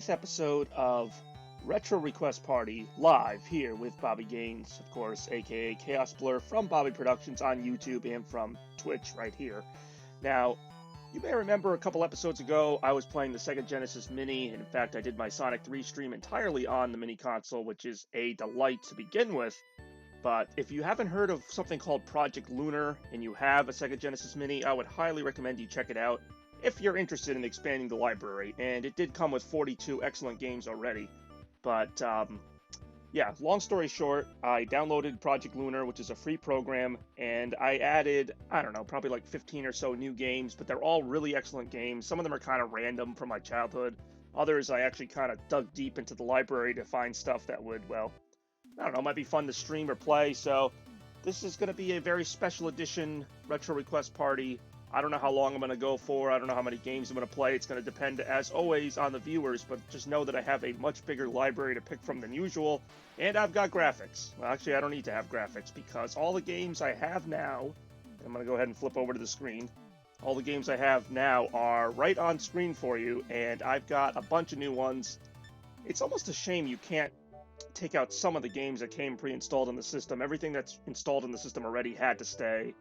this episode of Retro Request Party live here with Bobby Gaines, of course, aka Chaos Blur from Bobby Productions on YouTube and from Twitch right here. Now, you may remember a couple episodes ago I was playing the Sega Genesis Mini, and in fact I did my Sonic 3 stream entirely on the mini console, which is a delight to begin with. But if you haven't heard of something called Project Lunar and you have a Sega Genesis Mini, I would highly recommend you check it out if you're interested in expanding the library. And it did come with 42 excellent games already. But yeah, long story short, I downloaded Project Lunar, which is a free program, and I added, I don't know, probably like 15 or so new games, but they're all really excellent games. Some of them are kind of random from my childhood. Others I actually kind of dug deep into the library to find stuff that would, well, I don't know, might be fun to stream or play. So this is going to be a very special edition Retro Request Party. I don't know how long I'm going to go for. I don't know how many games I'm going to play. It's going to depend, as always, on the viewers, but just know that I have a much bigger library to pick from than usual, and I've got graphics. Well, actually, I don't need to have graphics, because all the games I have now, I'm going to go ahead and flip over to the screen, all the games I have now are right on screen for you, and I've got a bunch of new ones. It's almost a shame you can't take out some of the games that came pre-installed in the system. Everything that's installed in the system already had to stay.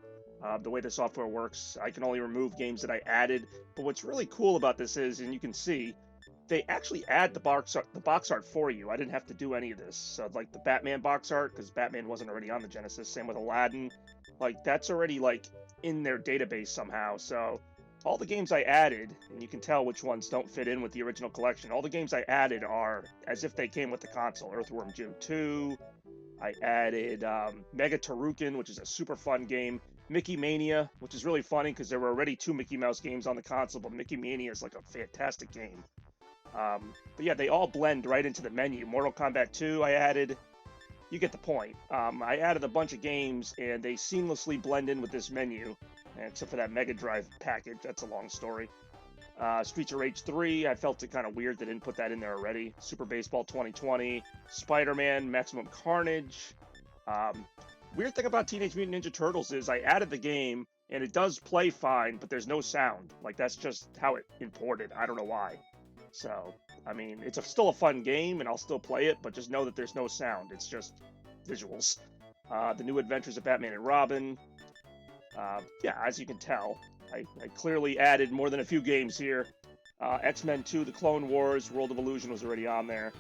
The way the software works, I can only remove games that I added. But what's really cool about this is, and you can see, they actually add the box art for you. I didn't have to do any of this. So, like the Batman box art, because Batman wasn't already on the Genesis. Same with Aladdin. Like, that's already, like, in their database somehow. So, all the games I added, and you can tell which ones don't fit in with the original collection, all the games I added are as if they came with the console. Earthworm Jim 2, I added Mega Tarukin, which is a super fun game. Mickey Mania, which is really funny because there were already 2 Mickey Mouse games on the console, but Mickey Mania is like a fantastic game. But yeah, they all blend right into the menu. Mortal Kombat 2 I added. You get the point. I added a bunch of games, and they seamlessly blend in with this menu, except for that Mega Drive package. That's a long story. Streets of Rage 3, I felt it kind of weird they didn't put that in there already. Super Baseball 2020, Spider-Man, Maximum Carnage. Weird thing about Teenage Mutant Ninja Turtles is I added the game, and it does play fine, but there's no sound. Like, that's just how it imported. I don't know why. So, I mean, it's still a fun game, and I'll still play it, but just know that there's no sound. It's just visuals. The New Adventures of Batman and Robin. Yeah, as you can tell, I clearly added more than a few games here. X-Men 2, The Clone Wars, World of Illusion was already on there.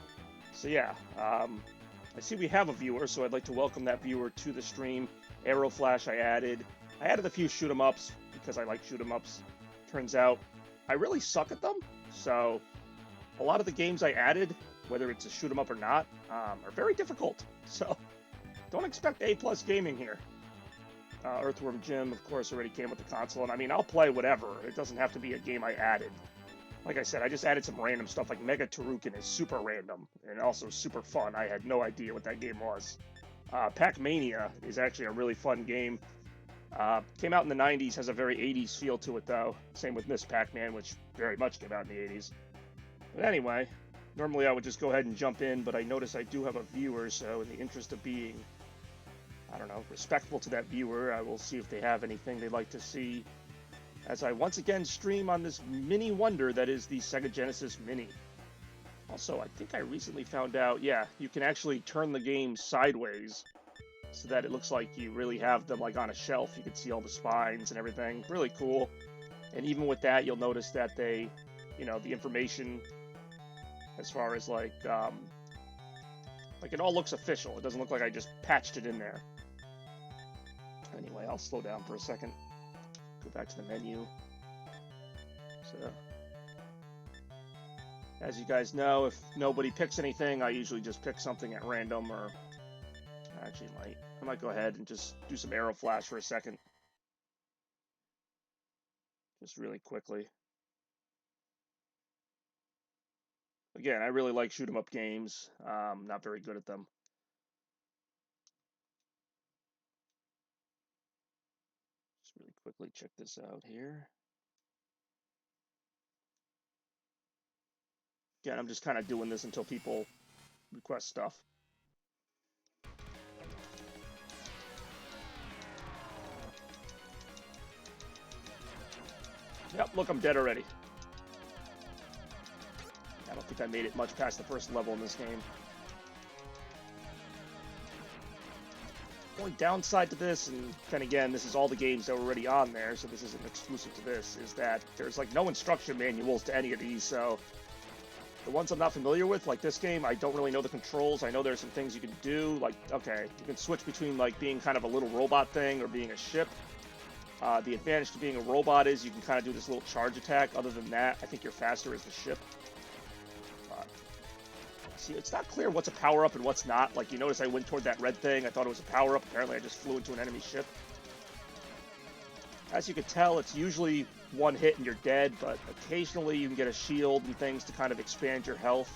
So yeah, I see we have a viewer, so I'd like to welcome that viewer to the stream. Arrow Flash I added a few shoot-'em-ups, because I like shoot-'em-ups. Turns out, I really suck at them, so a lot of the games I added, whether it's a shoot-'em-up or not, are very difficult. So, don't expect A+ gaming here. Earthworm Jim, of course, already came with the console, and I mean, I'll play whatever. It doesn't have to be a game I added. Like I said, I just added some random stuff, like Mega Tarukin is super random, and also super fun. I had no idea what that game was. Pac-Mania is actually a really fun game. Came out in the 90s, has a very 80s feel to it, though. Same with Miss Pac-Man, which very much came out in the 80s. But anyway, normally I would just go ahead and jump in, but I notice I do have a viewer, so in the interest of being, I don't know, respectful to that viewer, I will see if they have anything they'd like to see as I once again stream on this mini wonder that is the Sega Genesis Mini. Also, I think I recently found out, yeah, you can actually turn the game sideways so that it looks like you really have them like on a shelf. You can see all the spines and everything. Really cool. And even with that, you'll notice that they, you know, the information as far as like it all looks official. It doesn't look like I just patched it in there. Anyway, I'll slow down for a second. Go back to the menu. So, as you guys know, if nobody picks anything, I usually just pick something at random, or actually I might go ahead and just do some Arrow Flash for a second. Just really quickly. Again, I really like shoot-'em-up games. Not very good at them. Just really quickly check this out here. Again, I'm just kind of doing this until people request stuff. Yep, look, I'm dead already. don't think I made it much past the first level in this game. Only downside to this, and then again, this is all the games that were already on there, so this isn't exclusive to this, is that there's like no instruction manuals to any of these, so the ones I'm not familiar with, like this game, I don't really know the controls. I know there's some things you can do, like, okay, you can switch between like being kind of a little robot thing or being a ship. The advantage to being a robot is you can kind of do this little charge attack. Other than that, I think you're faster as the ship. See, it's not clear what's a power-up and what's not. Like, you notice I went toward that red thing. I thought it was a power-up. Apparently, I just flew into an enemy ship. As you can tell, it's usually one hit and you're dead, but occasionally you can get a shield and things to kind of expand your health.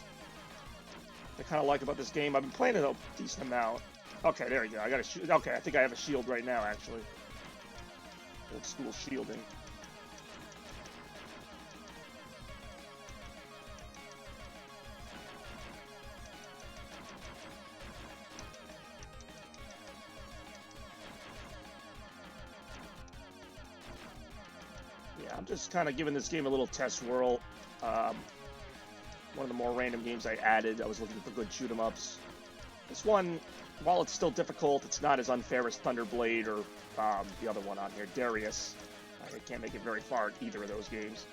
I kind of like about this game. I've been playing it a decent amount. Okay, there you go. I got a shield. Okay, I think I have a shield right now, actually. Old school shielding. I'm just kind of giving this game a little test whirl. One of the more random games I added. I was looking for good shoot-'em-ups. This one, while it's still difficult, it's not as unfair as Thunderblade or the other one on here, Darius. I can't make it very far in either of those games.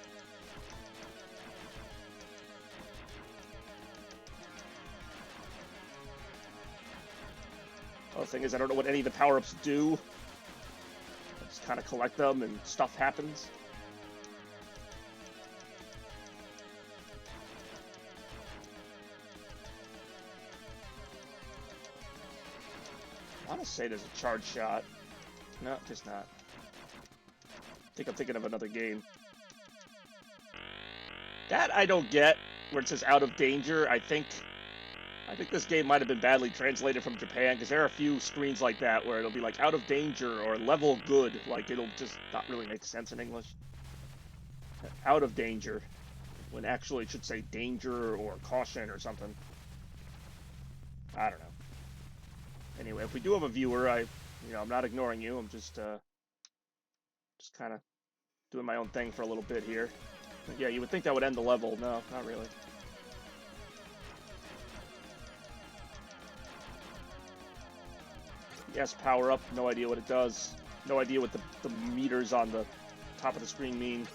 The thing is, I don't know what any of the power-ups do. I just kind of collect them and stuff happens. I want to say there's a charge shot. No, just not. I think I'm thinking of another game. That I don't get, where it says out of danger. I think this game might have been badly translated from Japan, because there are a few screens like that where it'll be like out of danger or level good. Like, it'll just not really make sense in English. Out of danger, when actually it should say danger or caution or something. I don't know. Anyway, if we do have a viewer, I'm not ignoring you. I'm just kind of doing my own thing for a little bit here. But yeah, you would think that would end the level. No, not really. Yes, power up. No idea what it does. No idea what the meters on the top of the screen mean.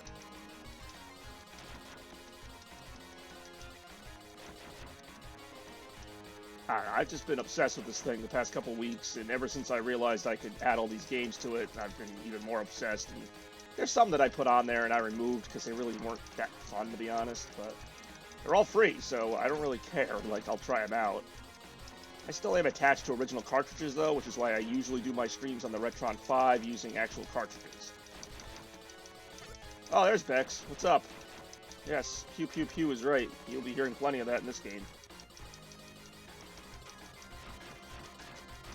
I don't know, I've just been obsessed with this thing the past couple weeks, and ever since I realized I could add all these games to it, I've been even more obsessed. And there's some that I put on there and I removed because they really weren't that fun, to be honest, but they're all free, so I don't really care. Like, I'll try them out. I still am attached to original cartridges, though, which is why I usually do my streams on the Retron 5 using actual cartridges. Oh, there's Bex. What's up? Yes, pew pew pew is right. You'll be hearing plenty of that in this game.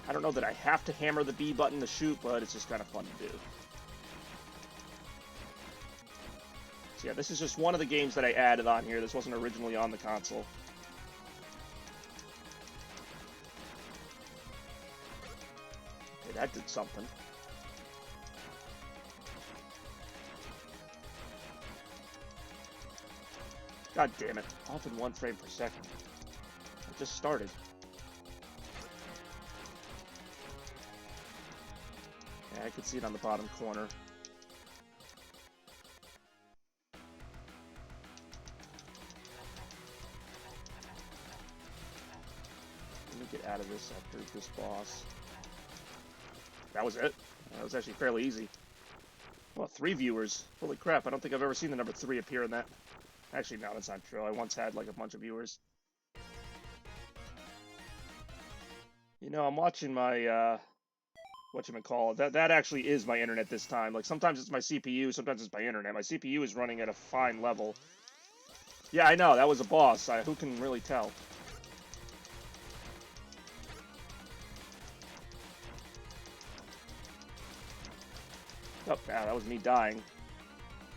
I don't know that I have to hammer the B button to shoot, but it's just kind of fun to do. So yeah, this is just one of the games that I added on here. This wasn't originally on the console. Okay, that did something. God damn it. Off in 1 frame per second. I just started. Yeah, I can see it on the bottom corner. Let me get out of this after this boss. That was it. That was actually fairly easy. Well, 3 viewers. Holy crap, I don't think I've ever seen the number 3 appear in that. Actually, no, that's not true. I once had like a bunch of viewers. You know, I'm watching my, whatchamacallit. That actually is my internet this time. Like, sometimes it's my CPU, sometimes it's my internet. My CPU is running at a fine level. Yeah, I know, that was a boss. Who can really tell? Oh, yeah, that was me dying.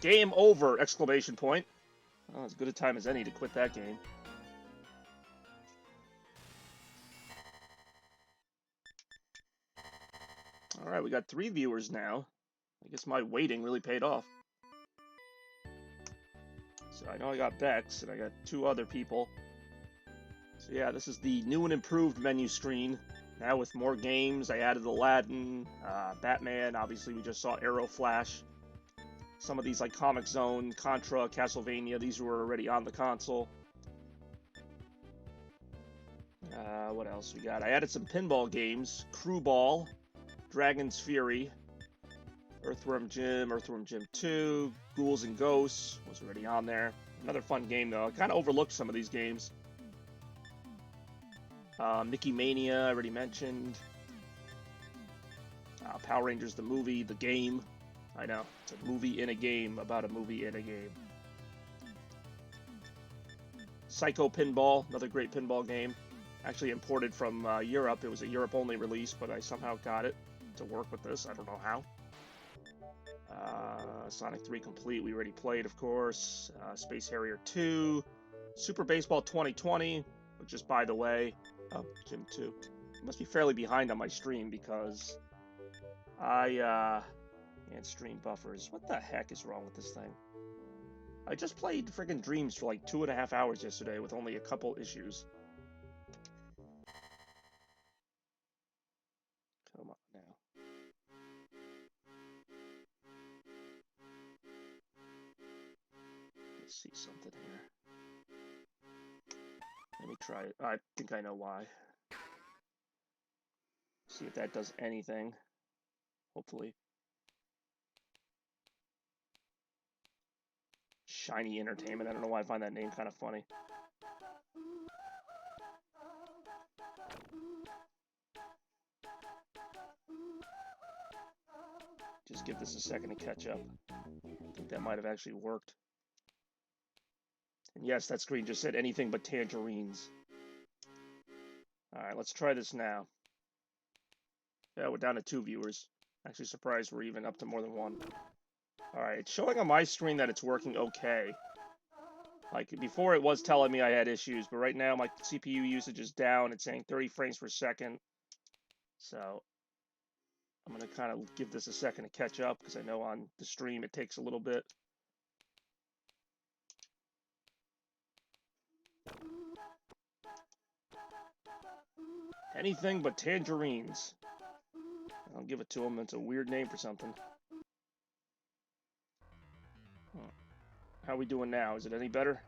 Game over! Exclamation point. Oh, as good a time as any to quit that game. Alright, we got 3 viewers now. I guess my waiting really paid off. So I know I got Bex, and I got 2 other people. So yeah, this is the new and improved menu screen. Now with more games, I added Aladdin, Batman, obviously we just saw Arrow Flash. Some of these like Comic Zone, Contra, Castlevania, these were already on the console. What else we got? I added some pinball games, Crew Ball, Dragon's Fury, Earthworm Jim 2, Ghouls and Ghosts was already on there. Another fun game though. I kind of overlooked some of these games. Mickey Mania, I already mentioned. Power Rangers, the movie, the game. I know, it's a movie in a game about a movie in a game. Psycho Pinball, another great pinball game. Actually imported from Europe. It was a Europe-only release, but I somehow got it to work with this. I don't know how. Sonic 3 Complete, we already played, of course. Space Harrier 2. Super Baseball 2020, which is, by the way... Oh, Gym 2. I must be fairly behind on my stream because and stream buffers. What the heck is wrong with this thing? I just played friggin' Dreams for like 2.5 hours yesterday with only a couple issues. Come on now. Let's see something here. Let me try it. I think I know why. See if that does anything. Hopefully. Shiny Entertainment. I don't know why I find that name kind of funny. Just give this a second to catch up. I think that might have actually worked. And yes, that screen just said anything but tangerines. Alright, let's try this now. Yeah, we're down to 2 viewers. Actually surprised we're even up to more than 1. Alright, it's showing on my screen that it's working okay. Like, before it was telling me I had issues, but right now my CPU usage is down. It's saying 30 frames per second. So, I'm going to kind of give this a second to catch up, because I know on the stream it takes a little bit. Anything but tangerines. I'll give it to him. It's a weird name for something. How are we doing now? Is it any better?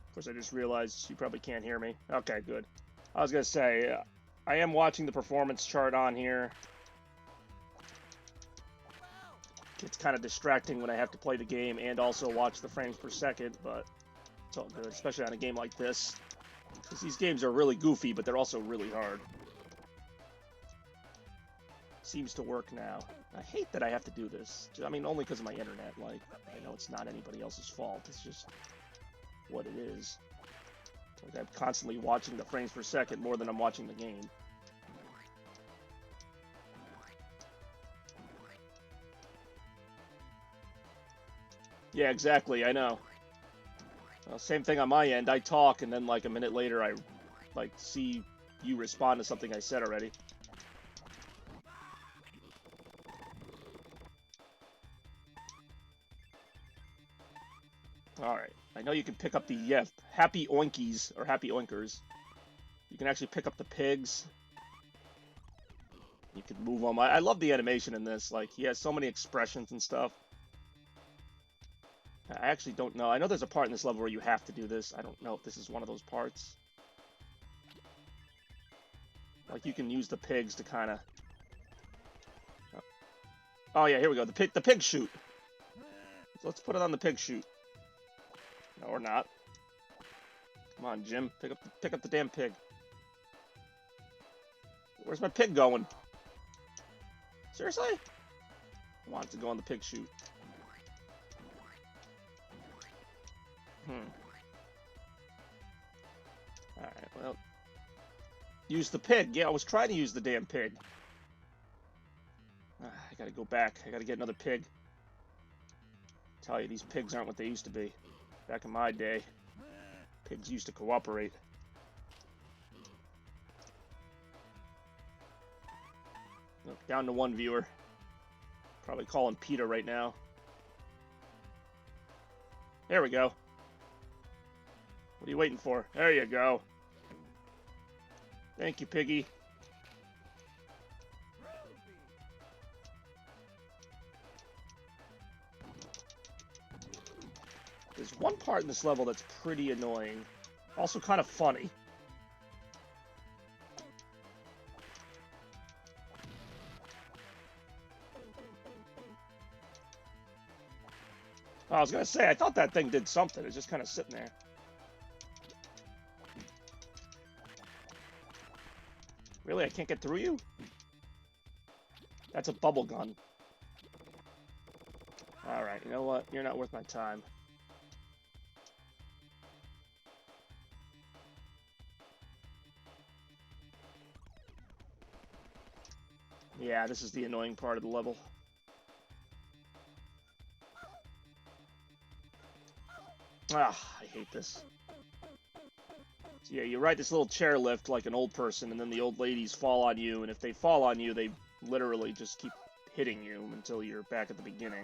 Of course, I just realized you probably can't hear me. Okay, good. I was going to say, I am watching the performance chart on here. It's kind of distracting when I have to play the game and also watch the frames per second, but it's all good, especially on a game like this. Because these games are really goofy, but they're also really hard. Seems to work now. I hate that I have to do this. I mean, only because of my internet. Like, I know it's not anybody else's fault. It's just what it is. Like, I'm constantly watching the frames per second more than I'm watching the game. Yeah, exactly. I know. Same thing on my end. I talk, and then like a minute later, I like see you respond to something I said already. Alright, I know you can pick up the, Happy Oinkies, or Happy Oinkers. You can actually pick up the pigs. You can move them. I love the animation in this. Like, he has so many expressions and stuff. I actually don't know. I know there's a part in this level where you have to do this. I don't know if this is one of those parts. Like, you can use the pigs to kind of... Oh, yeah, here we go. The pig chute. So let's put it on the pig chute. No, or not. Come on, Jim. Pick up the damn pig. Where's my pig going? Seriously? I want it to go on the pig chute. Alright, well. Use the pig. Yeah, I was trying to use the damn pig. I gotta go back. I gotta get another pig. I tell you, these pigs aren't what they used to be. Back in my day, pigs used to cooperate. Look, down to 1 viewer. Probably calling PETA right now. There we go. What are you waiting for? There you go. Thank you, Piggy. There's one part in this level that's pretty annoying. Also kind of funny. I was gonna say, I thought that thing did something. It's just kind of sitting there. Really? I can't get through you? That's a bubble gun. Alright, you know what? You're not worth my time. Yeah, this is the annoying part of the level. Ah, I hate this. So yeah, you ride this little chairlift like an old person, and then the old ladies fall on you, and if they fall on you, they literally just keep hitting you until you're back at the beginning.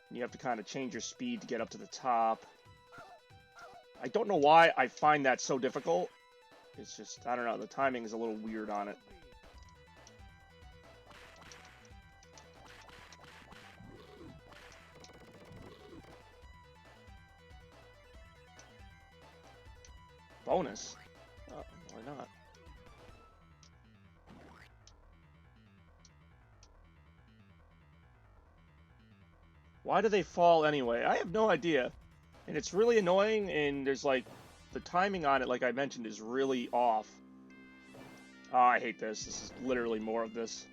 And you have to kind of change your speed to get up to the top. I don't know why I find that so difficult. It's just, I don't know, the timing is a little weird on it. Bonus? Oh, why not? Why do they fall anyway? I have no idea. And it's really annoying, and there's like, the timing on it, like I mentioned, is really off. Oh, I hate this. This is literally more of this.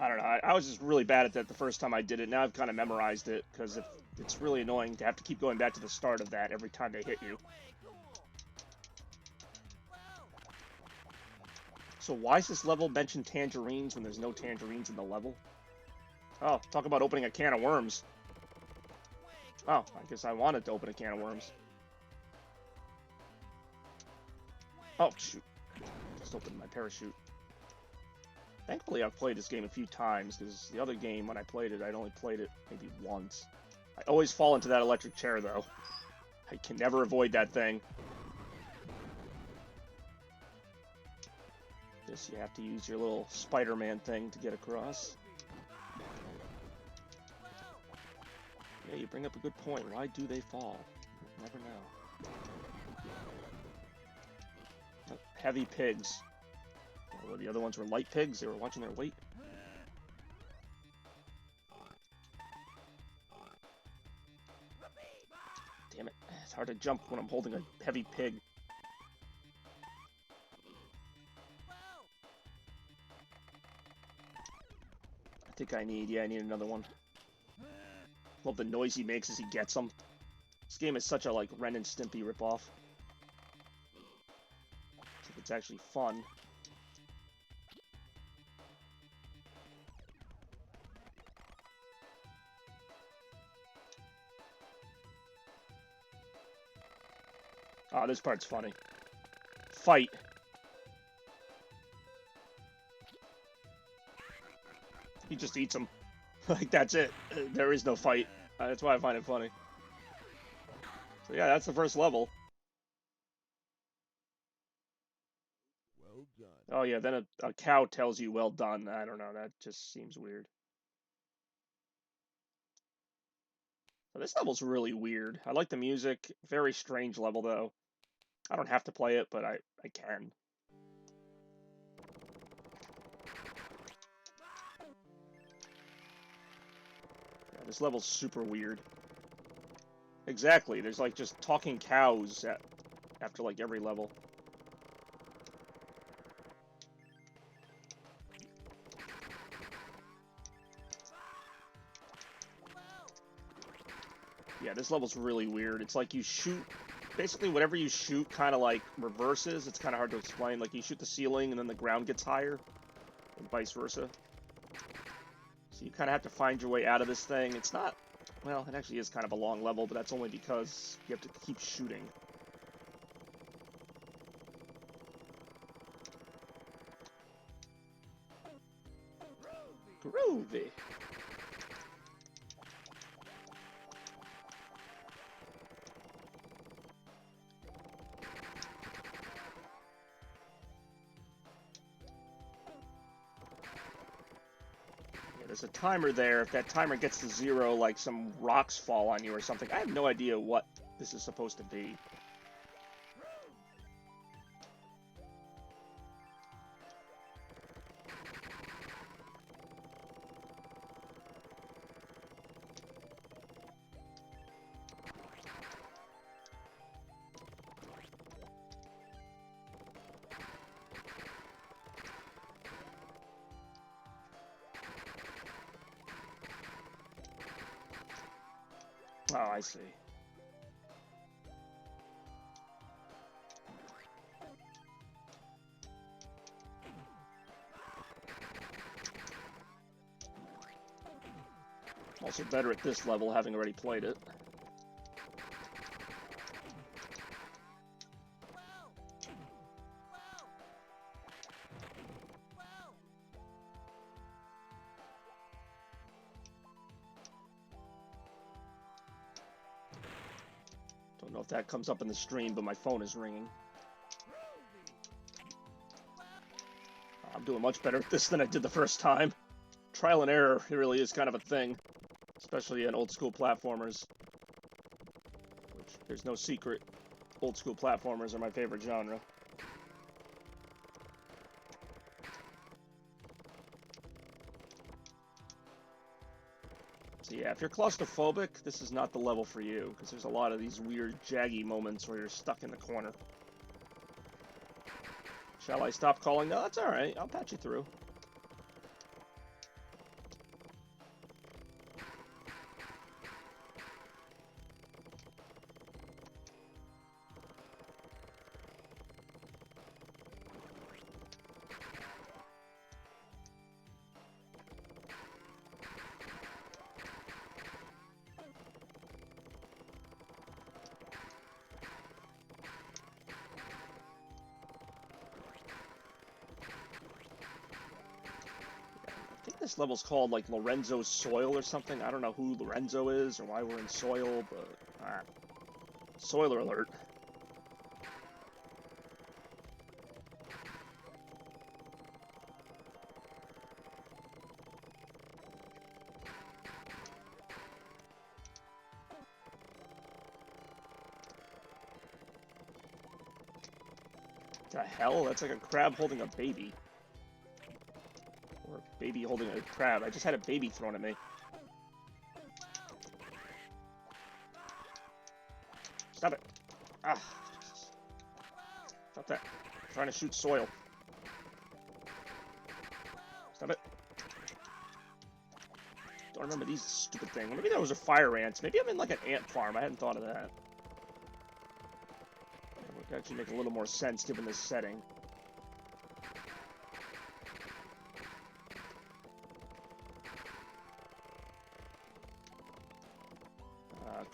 I don't know. I was just really bad at that the first time I did it. Now I've kind of memorized it, because it's really annoying to have to keep going back to the start of that every time they hit you. So why does this level mention tangerines when there's no tangerines in the level? Oh, talk about opening a can of worms. Oh, I guess I wanted to open a can of worms. Oh, shoot. Just opened my parachute. Thankfully, I've played this game a few times, because the other game, when I played it, I'd only played it maybe once. I always fall into that electric chair, though. I can never avoid that thing. Guess you have to use your little Spider-Man thing to get across. Yeah, you bring up a good point. Why do they fall? You never know. Heavy pigs. Well, the other ones were light pigs. They were watching their weight. Damn it. It's hard to jump when I'm holding a heavy pig. I think I need another one. Love the noise he makes as he gets them. This game is such a, like, Ren and Stimpy ripoff. It's actually fun. Oh, this part's funny. Fight. He just eats them. Like, that's it. There is no fight. That's why I find it funny. So yeah, that's the first level. Well done. Oh yeah, then a cow tells you well done. I don't know, that just seems weird. So this level's really weird. I like the music. Very strange level, though. I don't have to play it, but I can. Yeah, this level's super weird. Exactly, there's like just talking cows after like every level. Yeah, this level's really weird. It's like you shoot, basically whatever you shoot kind of like reverses. It's kind of hard to explain. Like you shoot the ceiling and then the ground gets higher. and vice versa. So you kind of have to find your way out of this thing. It's not, well, it actually is kind of a long level, but that's only because you have to keep shooting. Groovy. There's a timer there. If that timer gets to 0, like some rocks fall on you or something. I have no idea what this is supposed to be. Oh, I see. I'm also better at this level, having already played it. Don't know if that comes up in the stream, but my phone is ringing. I'm doing much better at this than I did the first time. Trial and error really is kind of a thing, especially in old school platformers. Which, there's no secret, old school platformers are my favorite genre. So yeah, if you're claustrophobic, this is not the level for you, because there's a lot of these weird, jaggy moments where you're stuck in the corner. Shall I stop calling? No, that's alright. I'll patch you through. This level's called, like, Lorenzo's Soil or something. I don't know who Lorenzo is or why we're in soil, but... Spoiler alert. What the hell? That's like a crab holding a baby. Or a baby holding a crab. I just had a baby thrown at me. Stop it. Ah. Stop that. I'm trying to shoot soil. Stop it. Don't remember these stupid things. Maybe those are fire ants. Maybe I'm in like an ant farm. I hadn't thought of that. It would actually make a little more sense given this setting.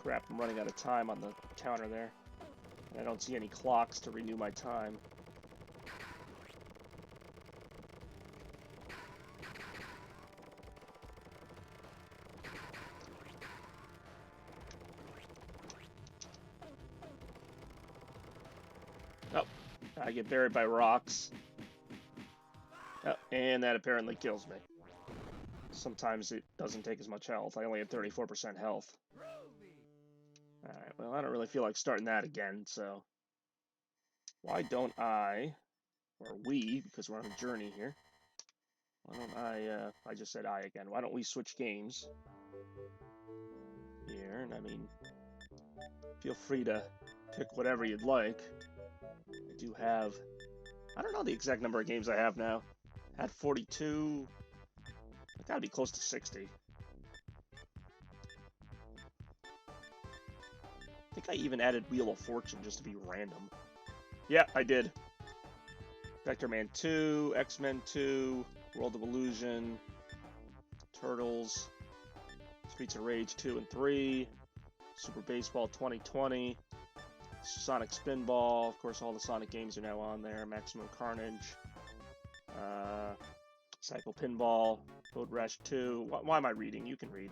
Crap, I'm running out of time on the counter there. And I don't see any clocks to renew my time. Oh, I get buried by rocks. Oh, and that apparently kills me. Sometimes it doesn't take as much health. I only had 34% health. Alright, well, I don't really feel like starting that again, so... Why don't I, or we, because we're on a journey here, why don't I just said I again, why don't we switch games here, and I mean, feel free to pick whatever you'd like. I do have, I don't know the exact number of games I have now. I had 42, I gotta be close to 60. I think I even added Wheel of Fortune just to be random. Yeah, I did. Vector Man 2, X-Men 2, World of Illusion, Turtles, Streets of Rage 2 and 3, Super Baseball 2020, Sonic Spinball. Of course, all the Sonic games are now on there. Maximum Carnage, Cycle Pinball, Road Rash 2. Why am I reading? You can read.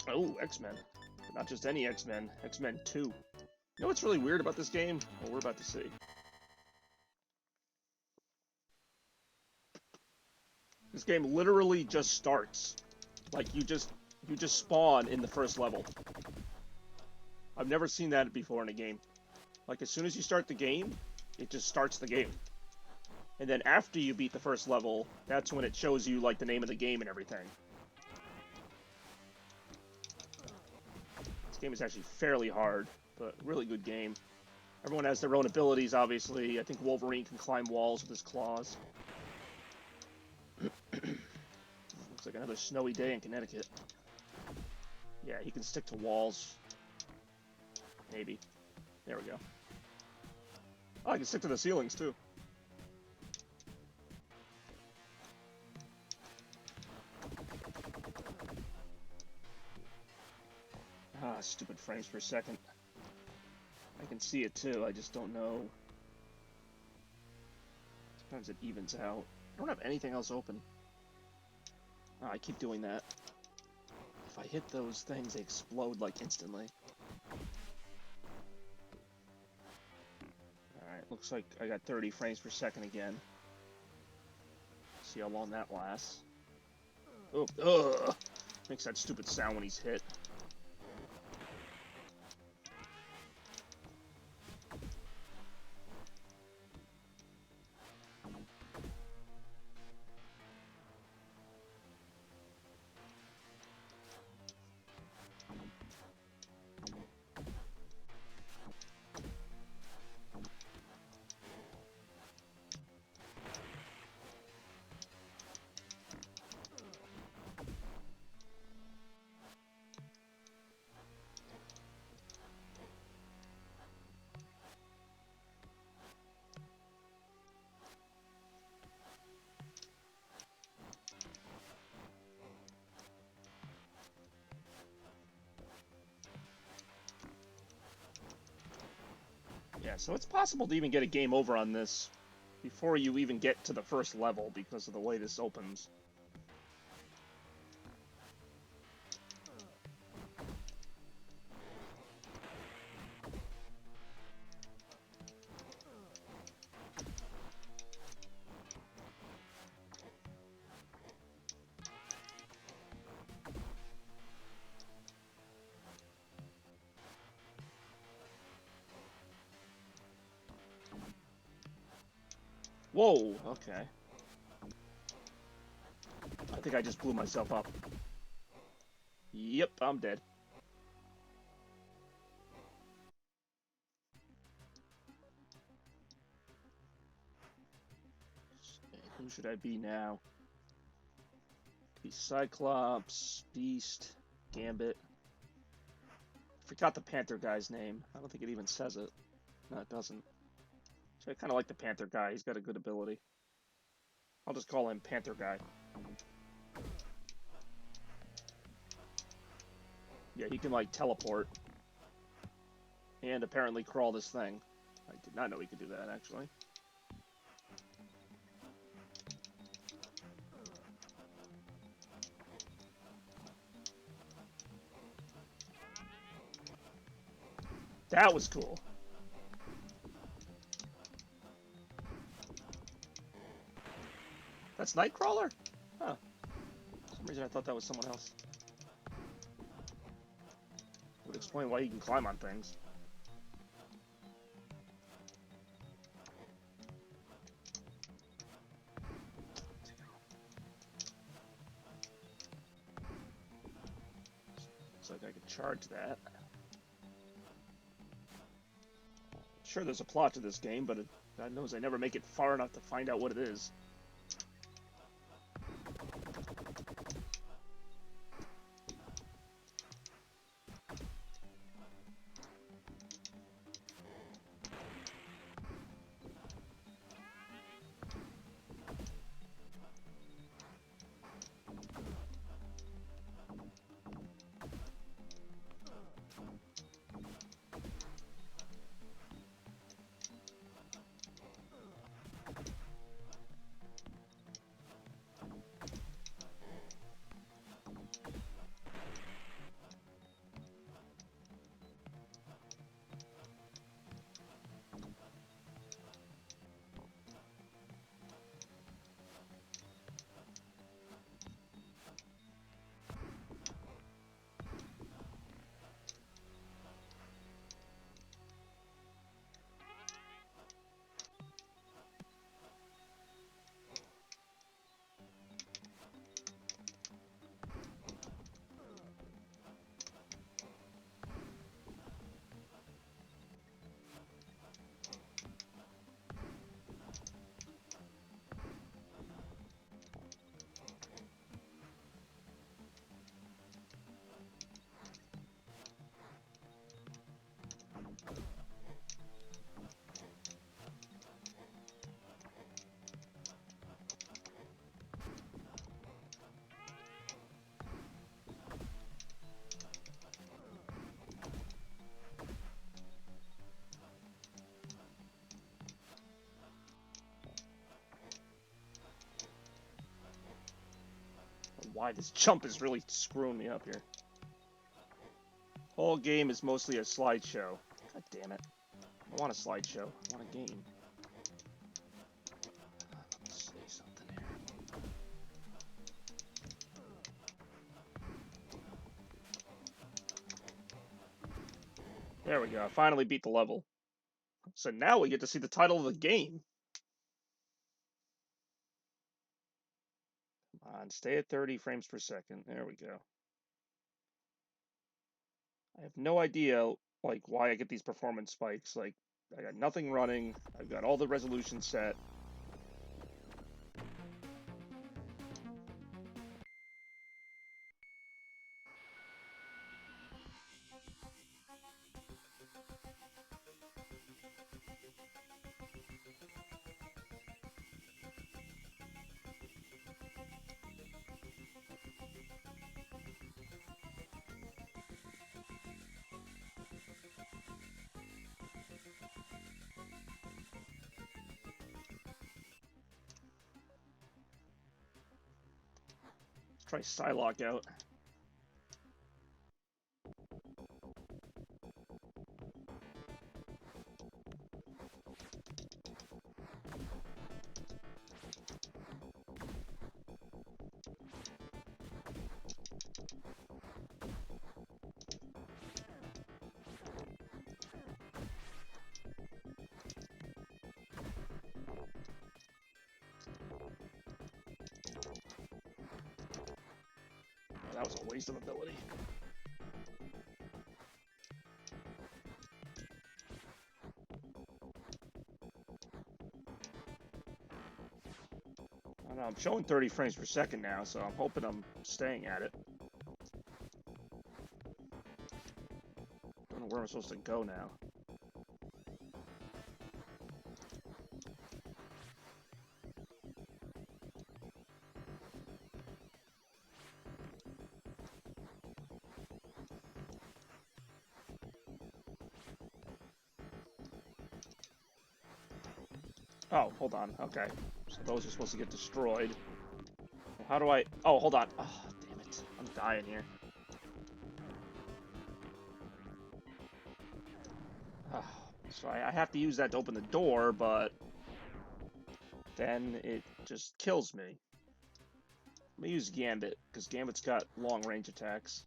Oh, X-Men. But not just any X-Men. X-Men 2. You know what's really weird about this game? Well, we're about to see. This game literally just starts. Like, you just spawn in the first level. I've never seen that before in a game. Like, as soon as you start the game, it just starts the game. And then after you beat the first level, that's when it shows you, like, the name of the game and everything. This game is actually fairly hard, but really good game. Everyone has their own abilities, obviously. I think Wolverine can climb walls with his claws. Looks like another snowy day in Connecticut. Yeah, he can stick to walls. Maybe. There we go. Oh, I can stick to the ceilings, too. Ah, stupid frames per second. I can see it, too. I just don't know. Sometimes it evens out. I don't have anything else open. Oh, I keep doing that. If I hit those things, they explode, like, instantly. Alright, looks like I got 30 frames per second again. See how long that lasts. Oh, ugh! Makes that stupid sound when he's hit. Yeah, so it's possible to even get a game over on this before you even get to the first level because of the way this opens. Whoa, okay. I think I just blew myself up. Yep, I'm dead. Who should I be now? Be Cyclops, Beast, Gambit. Forgot the Panther guy's name. I don't think it even says it. No, it doesn't. So I kind of like the Panther guy. He's got a good ability. I'll just call him Panther guy. Yeah, he can, like, teleport. And apparently crawl this thing. I did not know he could do that, actually. That was cool. That's Nightcrawler? Huh. For some reason I thought that was someone else. Would explain why he can climb on things. Looks like I can charge that. Sure, there's a plot to this game, but God knows I never make it far enough to find out what it is. why this jump is really screwing me up here. Whole game is mostly a slideshow. God damn it. I don't want a slideshow. I want a game. Let's say something here. There we go. I finally beat the level. So now we get to see the title of the game. Come on, stay at 30 frames per second. There we go. I have no idea, like, why I get these performance spikes. Like, I got nothing running. I've got all the resolution set. Try Psylocke out. That was a waste of ability. I don't know, I'm showing 30 frames per second now, so I'm hoping I'm staying at it. Don't know where I'm supposed to go now. Oh, hold on. Okay. So those are supposed to get destroyed. Well, how do I... Oh, hold on. Oh, damn it. I'm dying here. So I have to use that to open the door, but... then it just kills me. Let me use Gambit, because Gambit's got long-range attacks.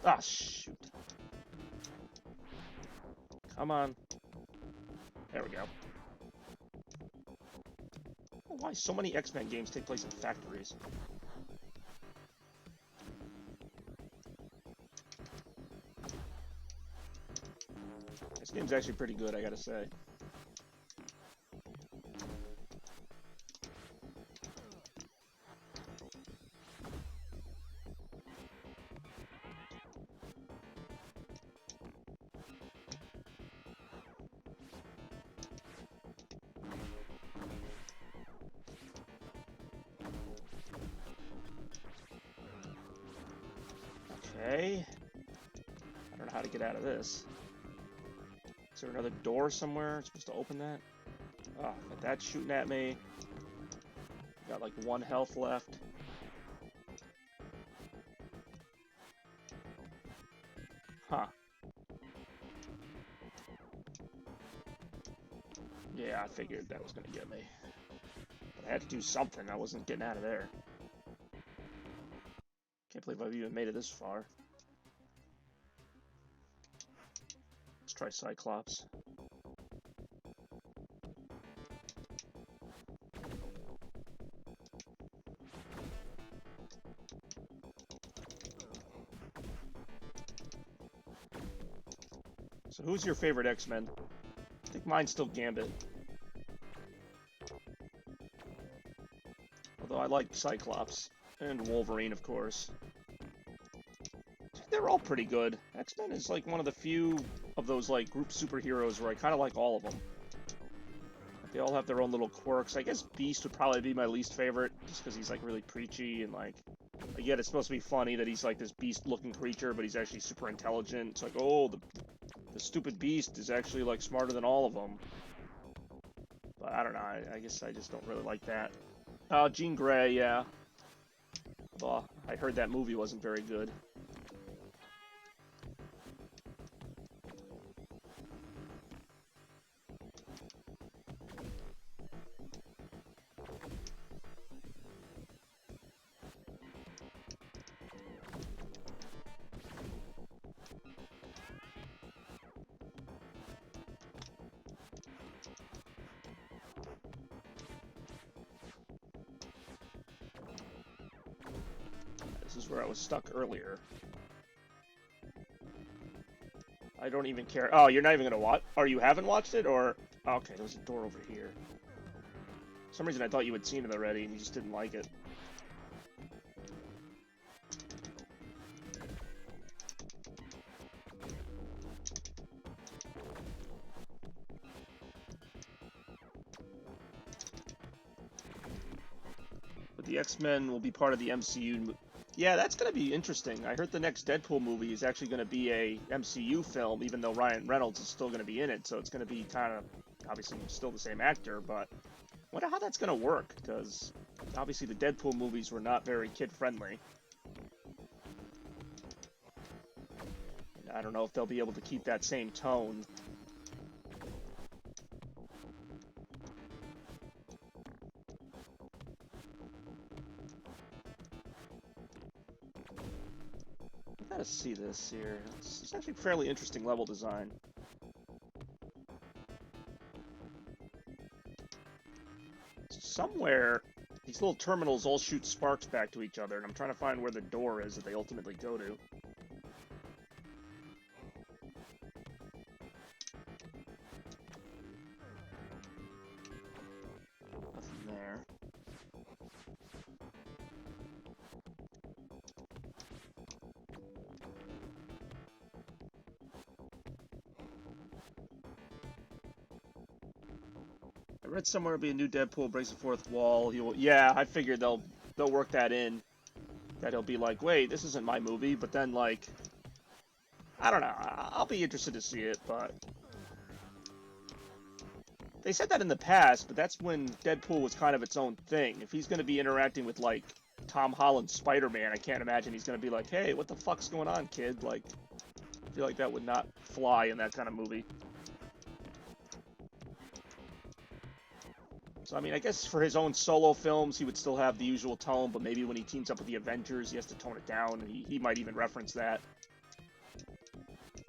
Ah, shoot. Come on. There we go. Why so many X-Men games take place in factories? This game's actually pretty good, I gotta say. Okay. I don't know how to get out of this. Is there another door somewhere? I'm supposed to open that? Oh, got that shooting at me. Got like 1 health left. Huh. Yeah, I figured that was gonna get me. But I had to do something. I wasn't getting out of there. Can't believe I've even made it this far. Let's try Cyclops. So who's your favorite X-Men? I think mine's still Gambit. Although I like Cyclops. And Wolverine, of course. They're all pretty good. X-Men is like one of the few of those like group superheroes where I kind of like all of them. They all have their own little quirks. I guess Beast would probably be my least favorite, just because he's like really preachy and like, I get it's supposed to be funny that he's like this beast-looking creature, but he's actually super intelligent. It's like, oh, the stupid Beast is actually like smarter than all of them. But I don't know. I guess I just don't really like that. Jean Grey, yeah. Well, I heard that movie wasn't very good. This is where I was stuck earlier. I don't even care. Oh, you're not even gonna watch? Or you haven't watched it? Or okay, there's a door over here. For some reason I thought you had seen it already and you just didn't like it. But the X-Men will be part of the MCU. Yeah, that's going to be interesting. I heard the next Deadpool movie is actually going to be a MCU film, even though Ryan Reynolds is still going to be in it. So it's going to be kind of, obviously, still the same actor, but I wonder how that's going to work, because obviously the Deadpool movies were not very kid-friendly. I don't know if they'll be able to keep that same tone. I gotta see this here. It's actually fairly interesting level design. Somewhere, these little terminals all shoot sparks back to each other, and I'm trying to find where the door is that they ultimately go to. Nothing there. I read somewhere it'll be a new Deadpool breaks the fourth wall. Yeah, I figured they'll work that in. That he'll be like, wait, this isn't my movie, but then like, I don't know. I'll be interested to see it, but they said that in the past, but that's when Deadpool was kind of its own thing. If he's going to be interacting with like Tom Holland's Spider-Man, I can't imagine he's going to be like, hey, what the fuck's going on, kid? Like, I feel like that would not fly in that kind of movie. So, I mean, I guess for his own solo films, he would still have the usual tone, but maybe when he teams up with the Avengers, he has to tone it down, and he might even reference that.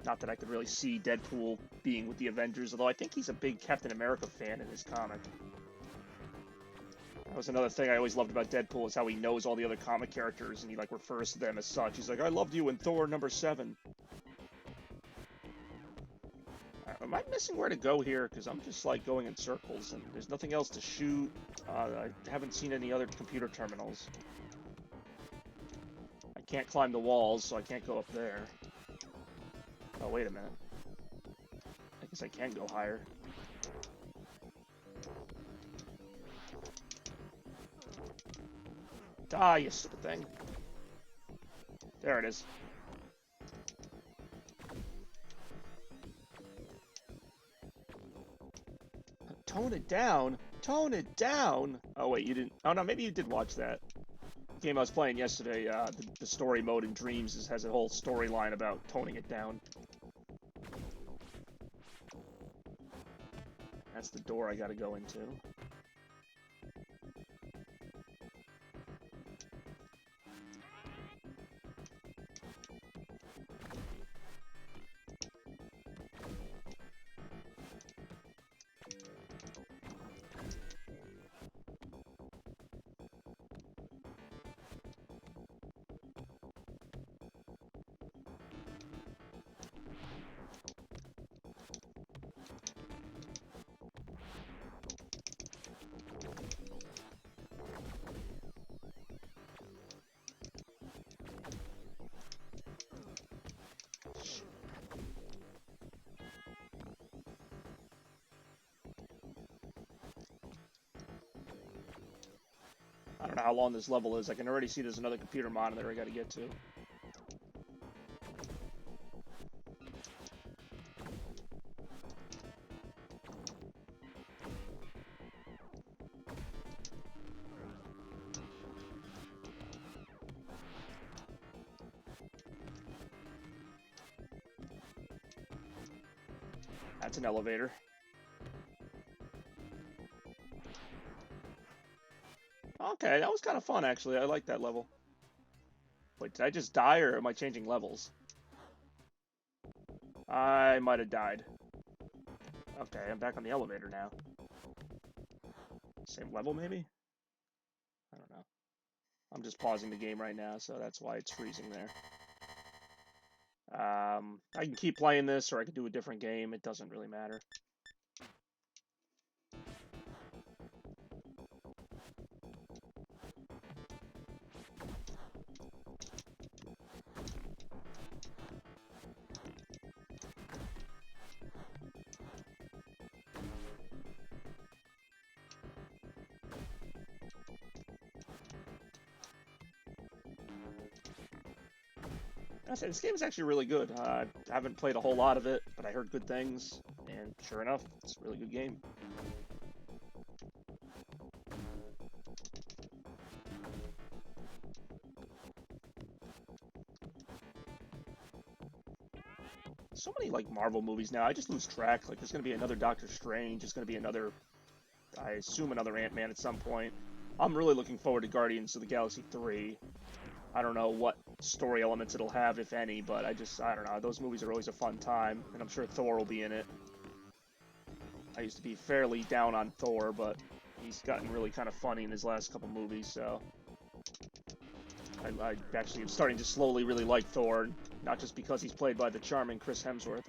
Not that I could really see Deadpool being with the Avengers, although I think he's a big Captain America fan in his comic. That was another thing I always loved about Deadpool, is how he knows all the other comic characters, and he, like, refers to them as such. He's like, I loved you in Thor #7. Am I missing where to go here? Because I'm just, like, going in circles, and there's nothing else to shoot. I haven't seen any other computer terminals. I can't climb the walls, so I can't go up there. Oh, wait a minute. I guess I can go higher. Die, you stupid thing. There it is. Tone it down? Tone it down? Oh, wait, you didn't... Oh, no, maybe you did watch that. The game I was playing yesterday, the story mode in Dreams has a whole storyline about toning it down. That's the door I gotta go into. I don't know how long this level is. I can already see there's another computer monitor I gotta get to. That's an elevator. Okay, that was kind of fun, actually. I like that level. Wait, did I just die, or am I changing levels? I might have died. Okay, I'm back on the elevator now. Same level, maybe? I don't know. I'm just pausing the game right now, so that's why it's freezing there. I can keep playing this, or I can do a different game. It doesn't really matter. I said, this game is actually really good. I haven't played a whole lot of it, but I heard good things, and sure enough, it's a really good game. So many, like, Marvel movies now, I just lose track. Like, there's going to be another Doctor Strange, there's going to be another, I assume, another Ant-Man at some point. I'm really looking forward to Guardians of the Galaxy 3. I don't know what story elements it'll have, if any, but I don't know. Those movies are always a fun time, and I'm sure Thor will be in it. I used to be fairly down on Thor, but he's gotten really kind of funny in his last couple movies, so I actually am starting to slowly really like Thor, not just because he's played by the charming Chris Hemsworth.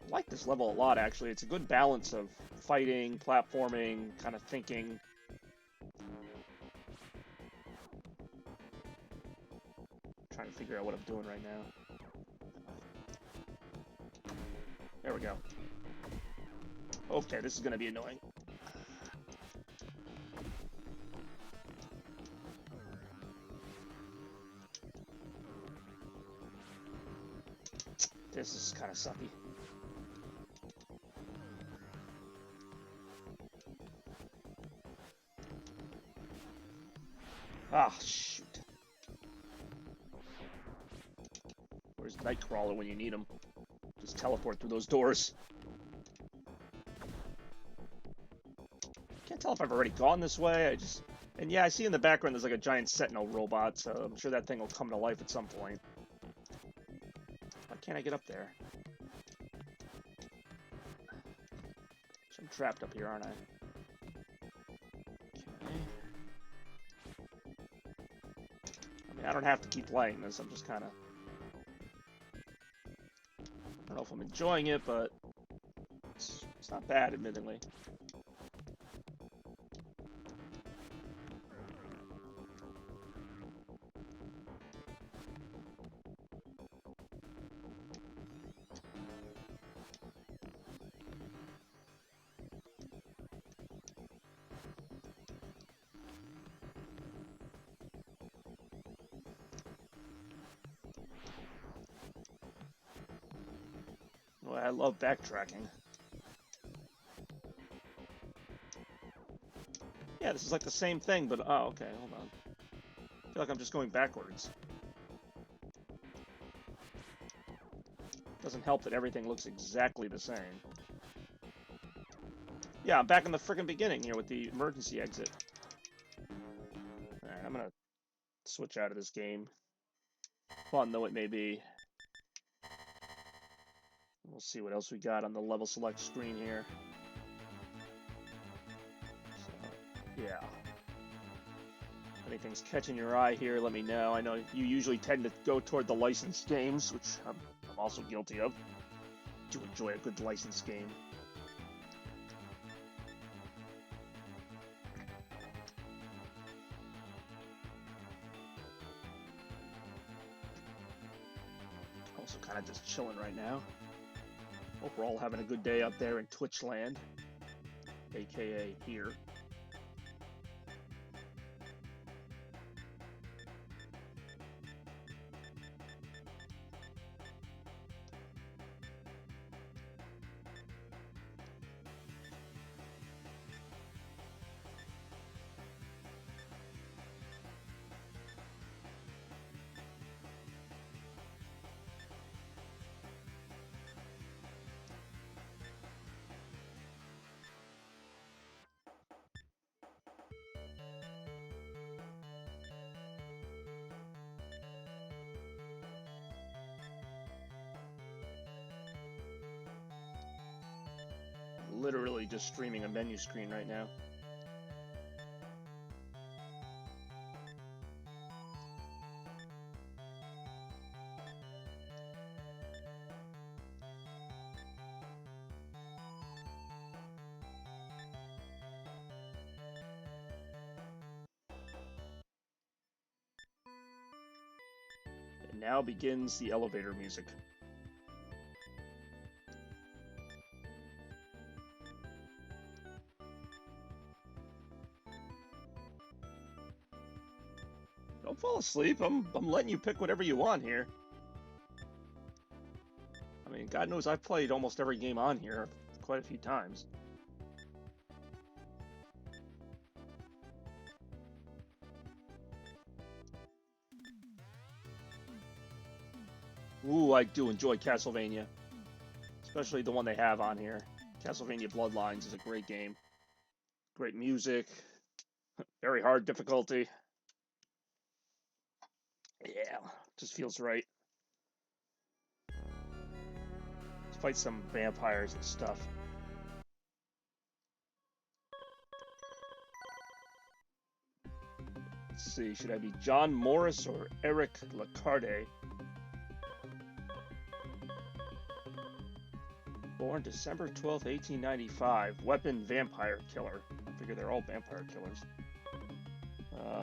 I like this level a lot, actually. It's a good balance of fighting, platforming, kind of thinking. I'm trying to figure out what I'm doing right now. There we go. Okay, this is going to be annoying. This is kind of sucky. Ah, shoot. Where's Nightcrawler when you need him? Just teleport through those doors. Can't tell if I've already gone this way. And yeah, I see in the background there's like a giant Sentinel robot, so I'm sure that thing will come to life at some point. Why can't I get up there? I'm trapped up here, aren't I? Okay. I mean, I don't have to keep playing this. I'm just kind of... I don't know if I'm enjoying it, but it's not bad, admittedly. Well, I love backtracking. Yeah, this is like the same thing, but... Oh, okay, hold on. I feel like I'm just going backwards. Doesn't help that everything looks exactly the same. Yeah, I'm back in the frickin' beginning here with the emergency exit. Alright, I'm gonna switch out of this game. Fun though it may be. We'll see what else we got on the level select screen here. So, yeah. If anything's catching your eye here, let me know. I know you usually tend to go toward the licensed games, which I'm also guilty of. I do enjoy a good licensed game. Also kind of just chilling right now. Hope we're all having a good day up there in Twitch land, aka here. Literally just streaming a menu screen right now. And now begins the elevator music. Don't fall asleep. I'm letting you pick whatever you want here. I mean, God knows I've played almost every game on here quite a few times. Ooh, I do enjoy Castlevania. Especially the one they have on here. Castlevania Bloodlines is a great game. Great music. Very hard difficulty. Yeah, just feels right. Let's fight some vampires and stuff. Let's see, should I be John Morris or Eric Lacarde? Born December 12th, 1895. Weapon vampire killer. I figure they're all vampire killers.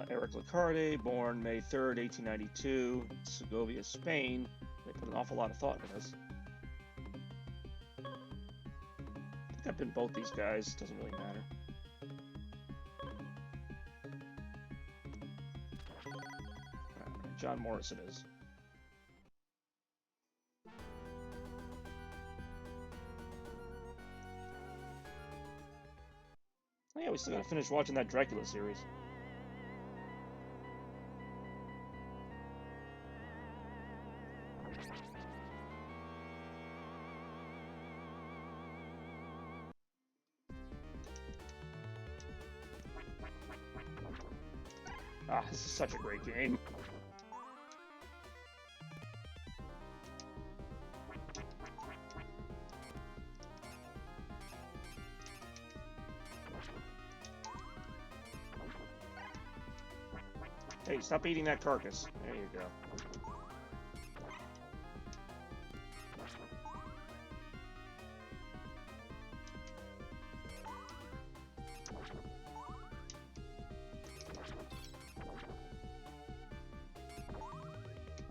Eric Lacarde, born May 3rd, 1892, Segovia, Spain. They put an awful lot of thought into this. I think I've been both these guys. Doesn't really matter. Right, John Morris it is. Oh yeah, we still gotta finish watching that Dracula series. Ah, this is such a great game. Hey, stop eating that carcass. There you go.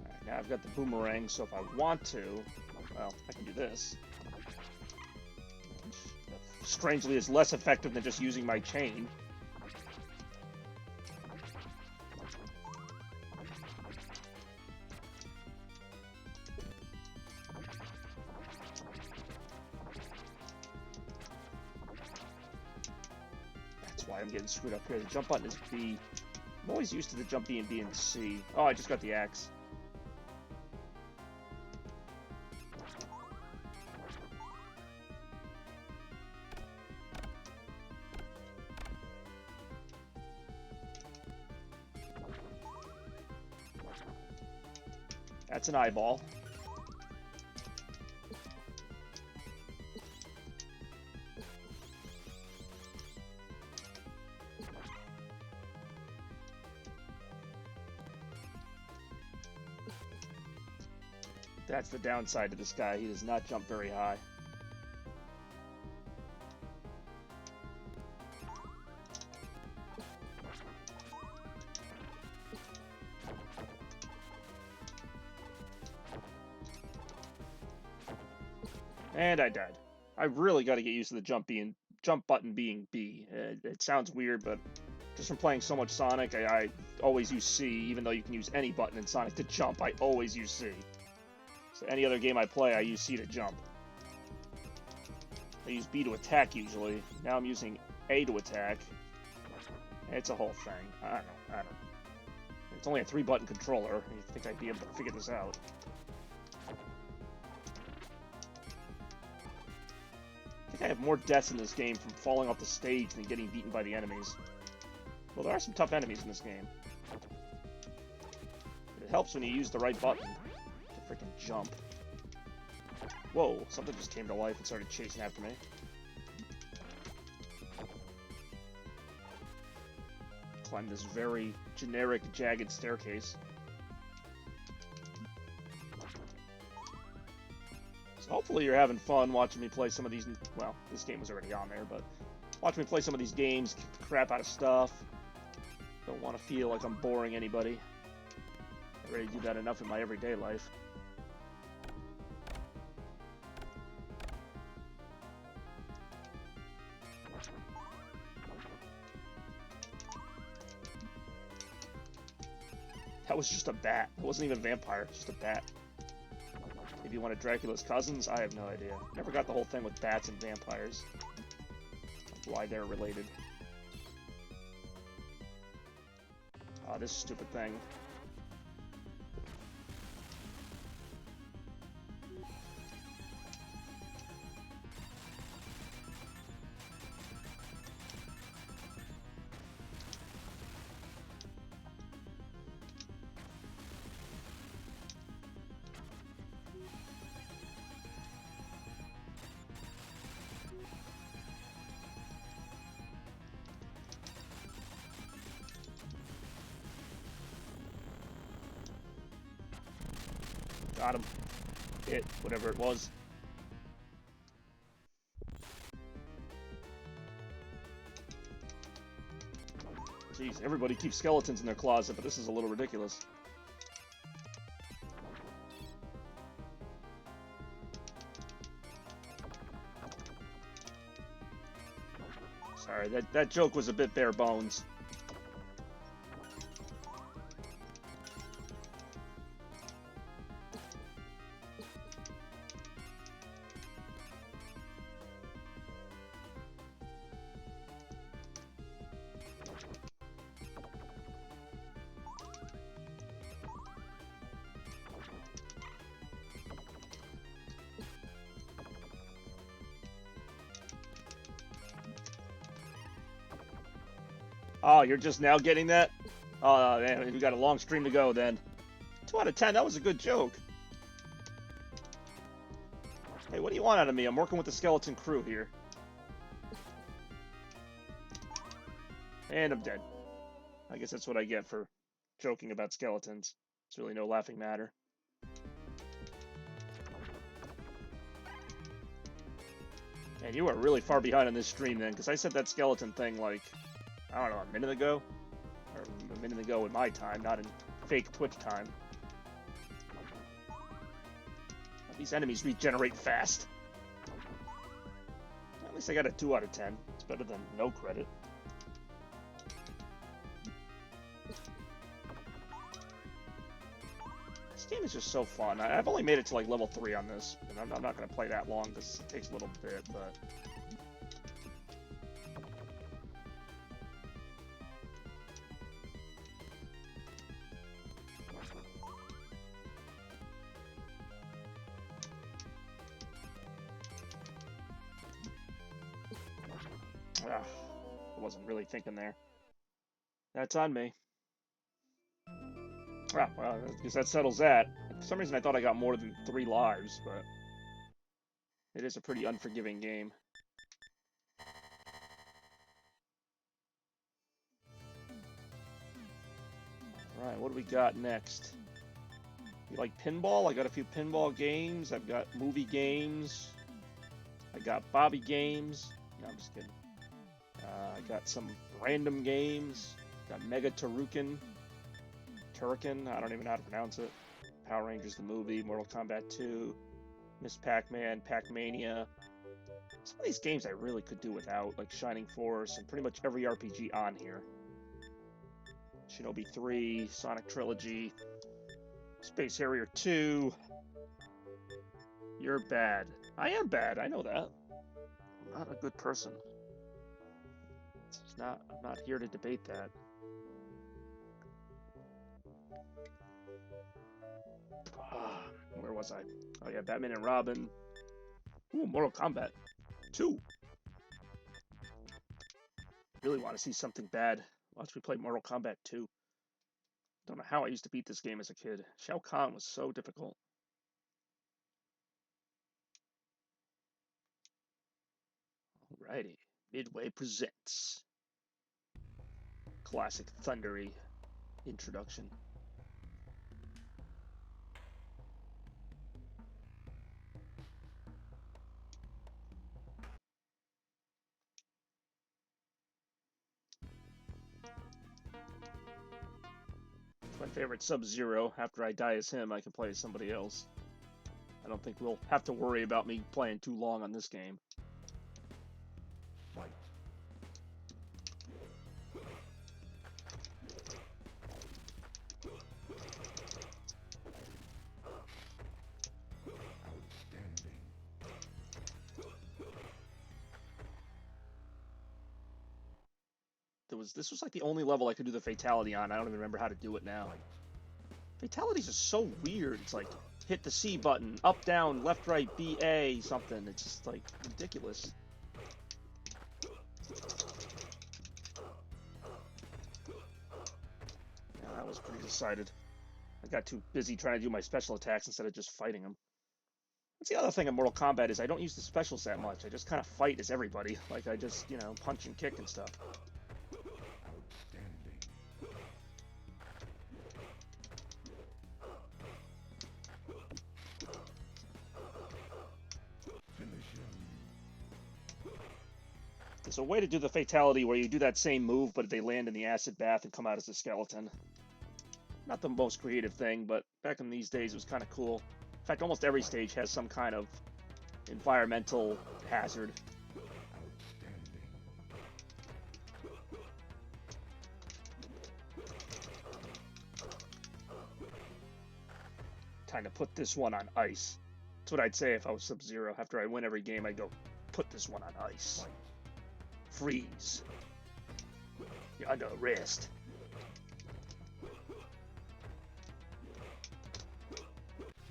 Alright, now I've got the boomerang, so if I want to, well, I can do this. Which, strangely, is less effective than just using my chain. I'm getting screwed up here. The jump button is B. I'm always used to the jump being B and C. Oh, I just got the axe. That's an eyeball. That's the downside to this guy. He does not jump very high. And I died. I really got to get used to the jump button being B. It sounds weird, but just from playing so much Sonic, I always use C, even though you can use any button in Sonic to jump. I always use C. So any other game I play, I use C to jump. I use B to attack usually. Now I'm using A to attack. It's a whole thing. I don't know. It's only a 3-button controller. You think I'd be able to figure this out? I think I have more deaths in this game from falling off the stage than getting beaten by the enemies. Well, there are some tough enemies in this game. It helps when you use the right button to freaking jump. Whoa, something just came to life and started chasing after me. Climb this very generic, jagged staircase. So hopefully you're having fun watching me play some of these. Well, this game was already on there, but watch me play some of these games, kick the crap out of stuff. Don't want to feel like I'm boring anybody. I already do that enough in my everyday life. That was just a bat. It wasn't even a vampire, just a bat. Maybe one of Dracula's cousins? I have no idea. Never got the whole thing with bats and vampires. Why they're related. Oh, this stupid thing. Got him. It, whatever it was. Jeez, everybody keeps skeletons in their closet, but this is a little ridiculous. Sorry, that joke was a bit bare bones. Oh, you're just now getting that? Oh, man, we got a long stream to go then. 2 out of 10, that was a good joke. Hey, what do you want out of me? I'm working with the skeleton crew here. And I'm dead. I guess that's what I get for joking about skeletons. It's really no laughing matter. And you are really far behind on this stream then, because I said that skeleton thing like, I don't know, a minute ago? Or a minute ago in my time, not in fake Twitch time. These enemies regenerate fast. At least I got a 2 out of 10. It's better than no credit. This game is just so fun. I've only made it to like level 3 on this, and I'm not going to play that long because it takes a little bit, but... I wasn't really thinking there. That's on me. Ah, well, I guess that settles that. For some reason I thought I got more than 3 lives, but... It is a pretty unforgiving game. Alright, what do we got next? You like pinball? I got a few pinball games. I've got movie games. I got Bobby games. No, I'm just kidding. I got some random games. Got Mega Turrican. I don't even know how to pronounce it. Power Rangers the movie, Mortal Kombat 2. Miss Pac-Man, Pac-Mania. Some of these games I really could do without, like Shining Force and pretty much every RPG on here. Shinobi 3, Sonic Trilogy, Space Harrier 2. You're bad. I am bad, I know that. I'm not a good person. I'm not here to debate that. Where was I? Oh yeah, Batman and Robin. Ooh, Mortal Kombat 2. Really want to see something bad. Watch me play Mortal Kombat 2. Don't know how I used to beat this game as a kid. Shao Kahn was so difficult. Alrighty. Midway presents classic thundery introduction. My favorite Sub-Zero. After I die as him, I can play as somebody else. I don't think we'll have to worry about me playing too long on this game. Fight. Outstanding. This was like the only level I could do the fatality on. I don't even remember how to do it now. Fatalities are so weird. It's like hit the C button, up, down, left, right, B, A, something. It's just like ridiculous. Yeah, that was pretty decided. I got too busy trying to do my special attacks instead of just fighting them. That's the other thing in Mortal Kombat is I don't use the specials that much. I just kind of fight as everybody. Like I just, punch and kick and stuff. Outstanding. Finish him. There's a way to do the fatality where you do that same move, but they land in the acid bath and come out as a skeleton. Not the most creative thing, but back in these days it was kind of cool. In fact, almost every stage has some kind of environmental hazard. Outstanding. Time to put this one on ice. That's what I'd say if I was Sub-Zero. After I win every game, I'd go, put this one on ice. Fight. Freeze. You're under arrest.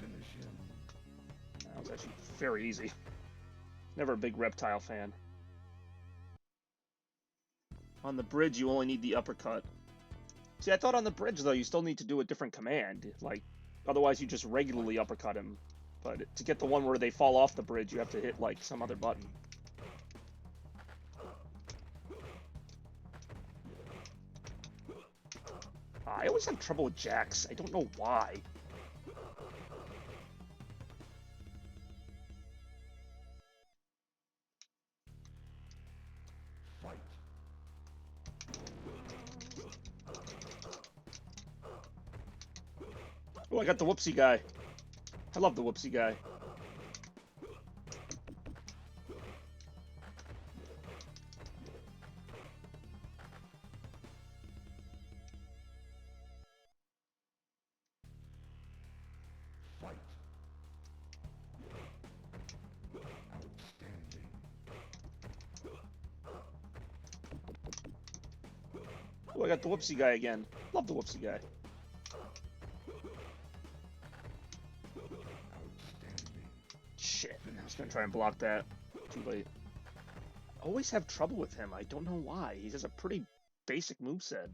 Finish him. That was actually very easy. Never a big reptile fan. On the bridge, you only need the uppercut. See, I thought on the bridge, though, you still need to do a different command. Like, otherwise you just regularly uppercut him. But to get the one where they fall off the bridge, you have to hit, like, some other button. I always have trouble with Jax. I don't know why. Fight. Oh, I got the whoopsie guy. I love the whoopsie guy. Fight. Outstanding. Oh, I got the whoopsie guy again. Love the whoopsie guy. Outstanding. Shit, I was gonna try and block that. Too late. Always have trouble with him. I don't know why. He has a pretty basic moveset.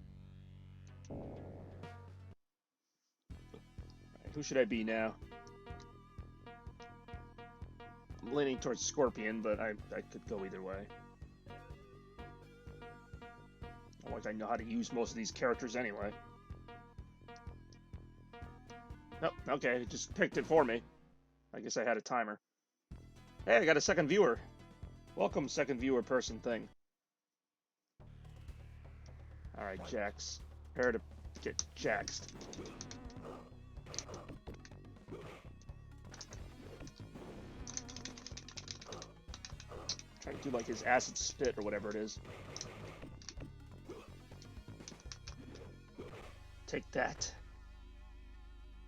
Alright, who should I be now? I'm leaning towards Scorpion, but I could go either way. Not like I know how to use most of these characters anyway. Nope, okay, it just picked it for me. I guess I had a timer. Hey, I got a second viewer. Welcome, second viewer person thing. Alright, Jax. Prepare to get jaxed. Try to do like his acid spit or whatever it is. Take that.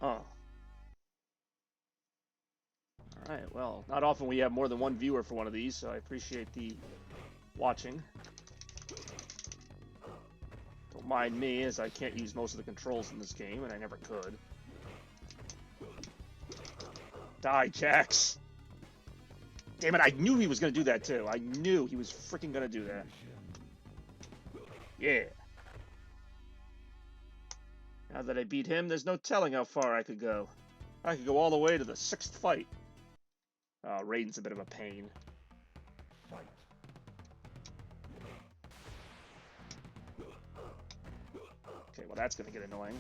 Oh. Alright, well, not often we have more than one viewer for one of these, so I appreciate the watching. Don't mind me, as I can't use most of the controls in this game, and I never could. Die, Jax! Damn it, I knew he was gonna do that too. I knew he was freaking gonna do that. Yeah. Now that I beat him, there's no telling how far I could go. I could go all the way to the 6th fight. Oh, Raiden's a bit of a pain. Okay, well that's gonna get annoying.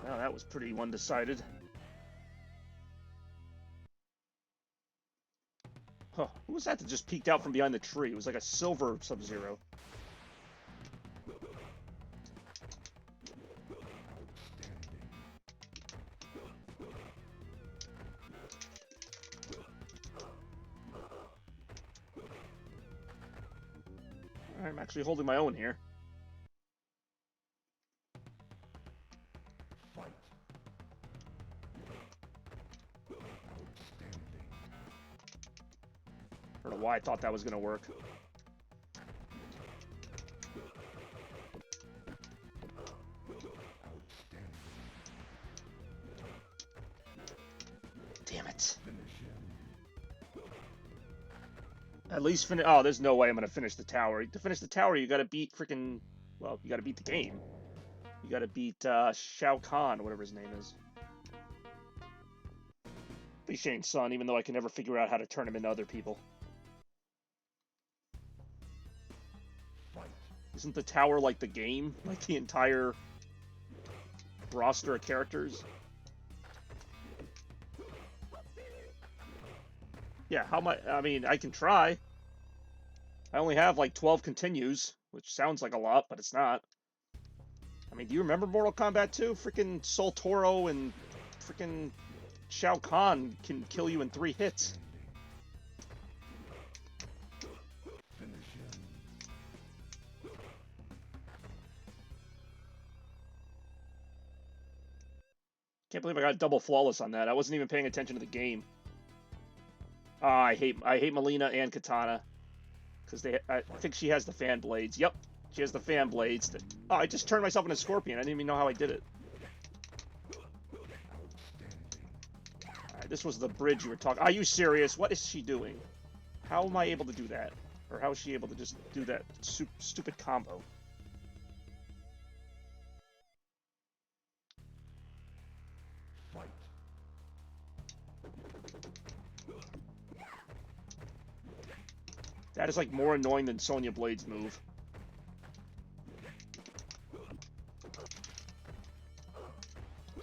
Well, that was pretty one-decided. Huh, who was that that just peeked out from behind the tree? It was like a silver Sub-Zero. I'm actually holding my own here. I don't know why I thought that was going to work. Damn it. At least finish. Oh, there's no way I'm going to finish the tower. To finish the tower, you got to beat freaking. Well, you got to beat the game. You got to beat Shao Kahn, whatever his name is. Be Shane's son, even though I can never figure out how to turn him into other people. Isn't the tower like the game? Like the entire roster of characters? Yeah, how much? I mean, I can try. I only have like 12 continues, which sounds like a lot, but it's not. I mean, do you remember Mortal Kombat 2? Freaking Sol Toro and freaking Shao Kahn can kill you in 3 hits. Can't believe I got double flawless on that. I wasn't even paying attention to the game. I hate Melina and Katana because I think she has the fan blades. Yep, she has the fan blades. Oh, I just turned myself into a scorpion. I didn't even know how I did it. Alright, this was the bridge you were talking. Are you serious? What is she doing? How am I able to do that? Or how is she able to just do that stupid combo? That is like more annoying than Sonya Blade's move.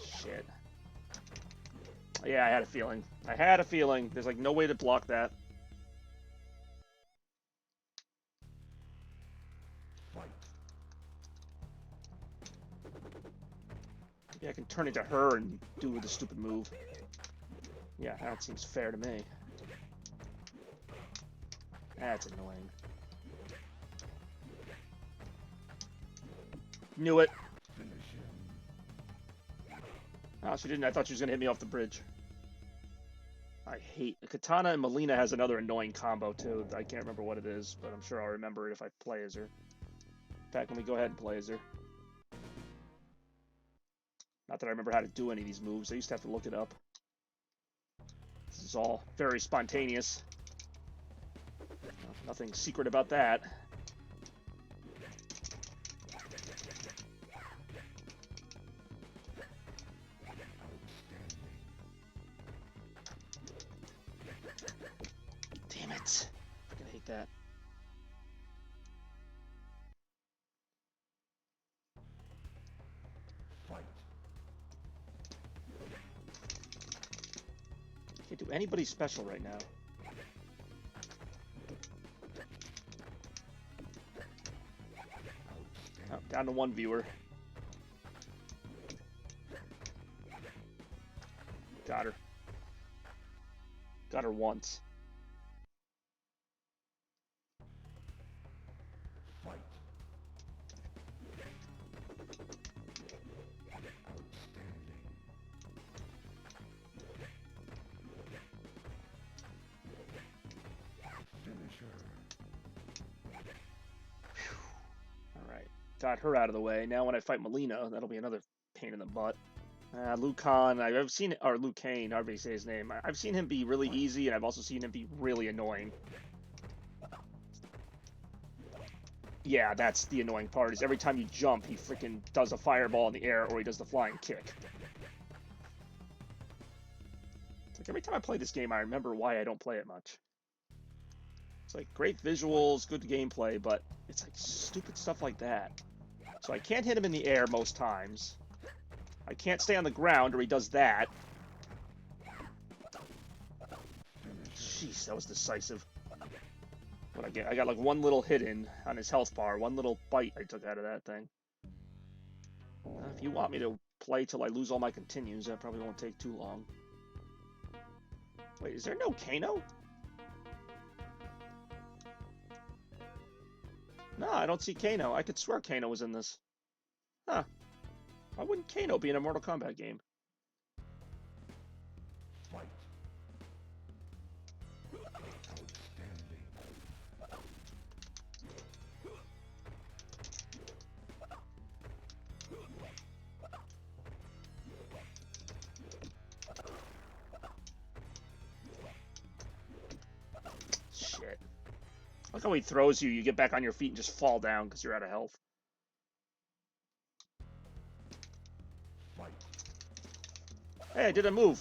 Shit. Yeah, I had a feeling. I had a feeling. There's like no way to block that. Maybe I can turn into her and do the stupid move. Yeah, that seems fair to me. That's annoying. Knew it. Oh, she didn't. I thought she was going to hit me off the bridge. I hate... Katana and Melina has another annoying combo, too. I can't remember what it is, but I'm sure I'll remember it if I play as her. In fact, let me go ahead and play as her. Not that I remember how to do any of these moves. I used to have to look it up. This is all very spontaneous. Nothing secret about that. Damn it. I'm gonna hate that. Can't do anybody special right now. Oh, down to 1 viewer. Got her. Got her once. Fight. Alright. Got her out of the way. Now when I fight Melina, that'll be another pain in the butt. Liu Kang, I've seen, or Liu Kang, however you say his name. I've seen him be really easy, and I've also seen him be really annoying. Yeah, that's the annoying part, is every time you jump, he freaking does a fireball in the air, or he does the flying kick. It's like every time I play this game, I remember why I don't play it much. It's like great visuals, good gameplay, but it's like stupid stuff like that. So I can't hit him in the air most times. I can't stay on the ground, or he does that. Jeez, that was decisive. What I get? I got like one little hit in on his health bar, one little bite I took out of that thing. If you want me to play till I lose all my continues, that probably won't take too long. Wait, is there no Kano? No, I don't see Kano. I could swear Kano was in this. Huh. Why wouldn't Kano be in a Mortal Kombat game? Fight. Shit. Look how he throws you. You get back on your feet and just fall down because you're out of health. Hey, I did a move.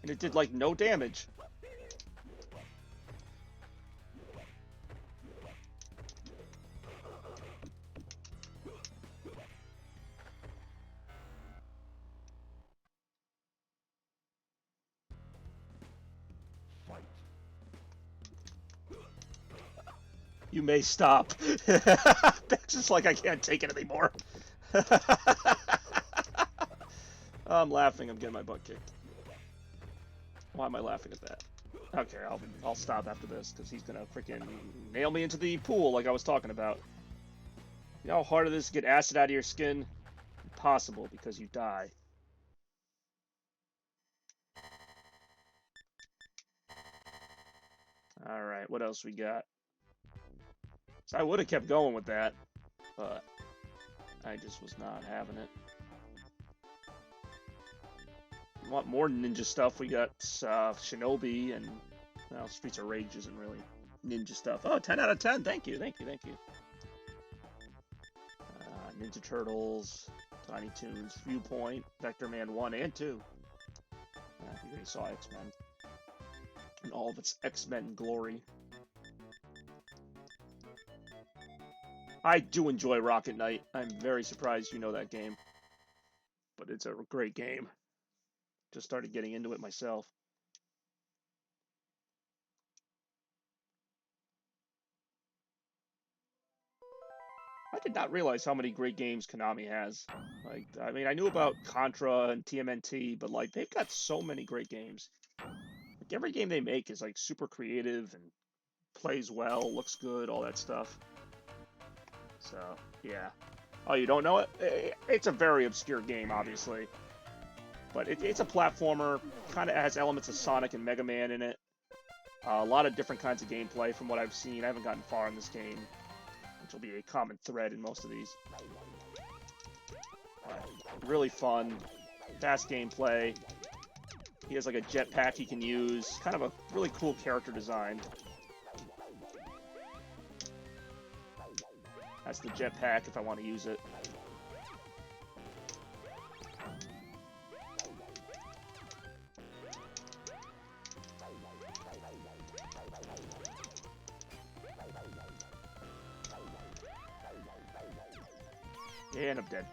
And it did, like, no damage. You may stop. That's just like I can't take it anymore. I'm laughing. I'm getting my butt kicked. Why am I laughing at that? Okay, I'll stop after this because he's gonna freaking nail me into the pool like I was talking about. You know how hard it is to get acid out of your skin? Impossible because you die. All right, what else we got? So I would have kept going with that, but I just was not having it. You want more ninja stuff? We got Shinobi and well, Streets of Rage isn't really ninja stuff. Oh, 10 out of 10. Thank you, thank you, thank you. Ninja Turtles, Tiny Toons, Viewpoint, Vector Man 1 and 2. You already saw X-Men. In all of its X-Men glory. I do enjoy Rocket Knight. I'm very surprised you know that game. But it's a great game. Just started getting into it myself. I did not realize how many great games Konami has. Like, I mean, I knew about Contra and TMNT, but like, they've got so many great games. Like, every game they make is like super creative and plays well, looks good, all that stuff. So, yeah. Oh, you don't know it? It's a very obscure game, obviously. But it's a platformer, kind of has elements of Sonic and Mega Man in it. A lot of different kinds of gameplay from what I've seen. I haven't gotten far in this game, which will be a common thread in most of these. Really fun, fast gameplay. He has like a jetpack he can use. Kind of a really cool character design. That's the jetpack if I want to use it. And I'm dead.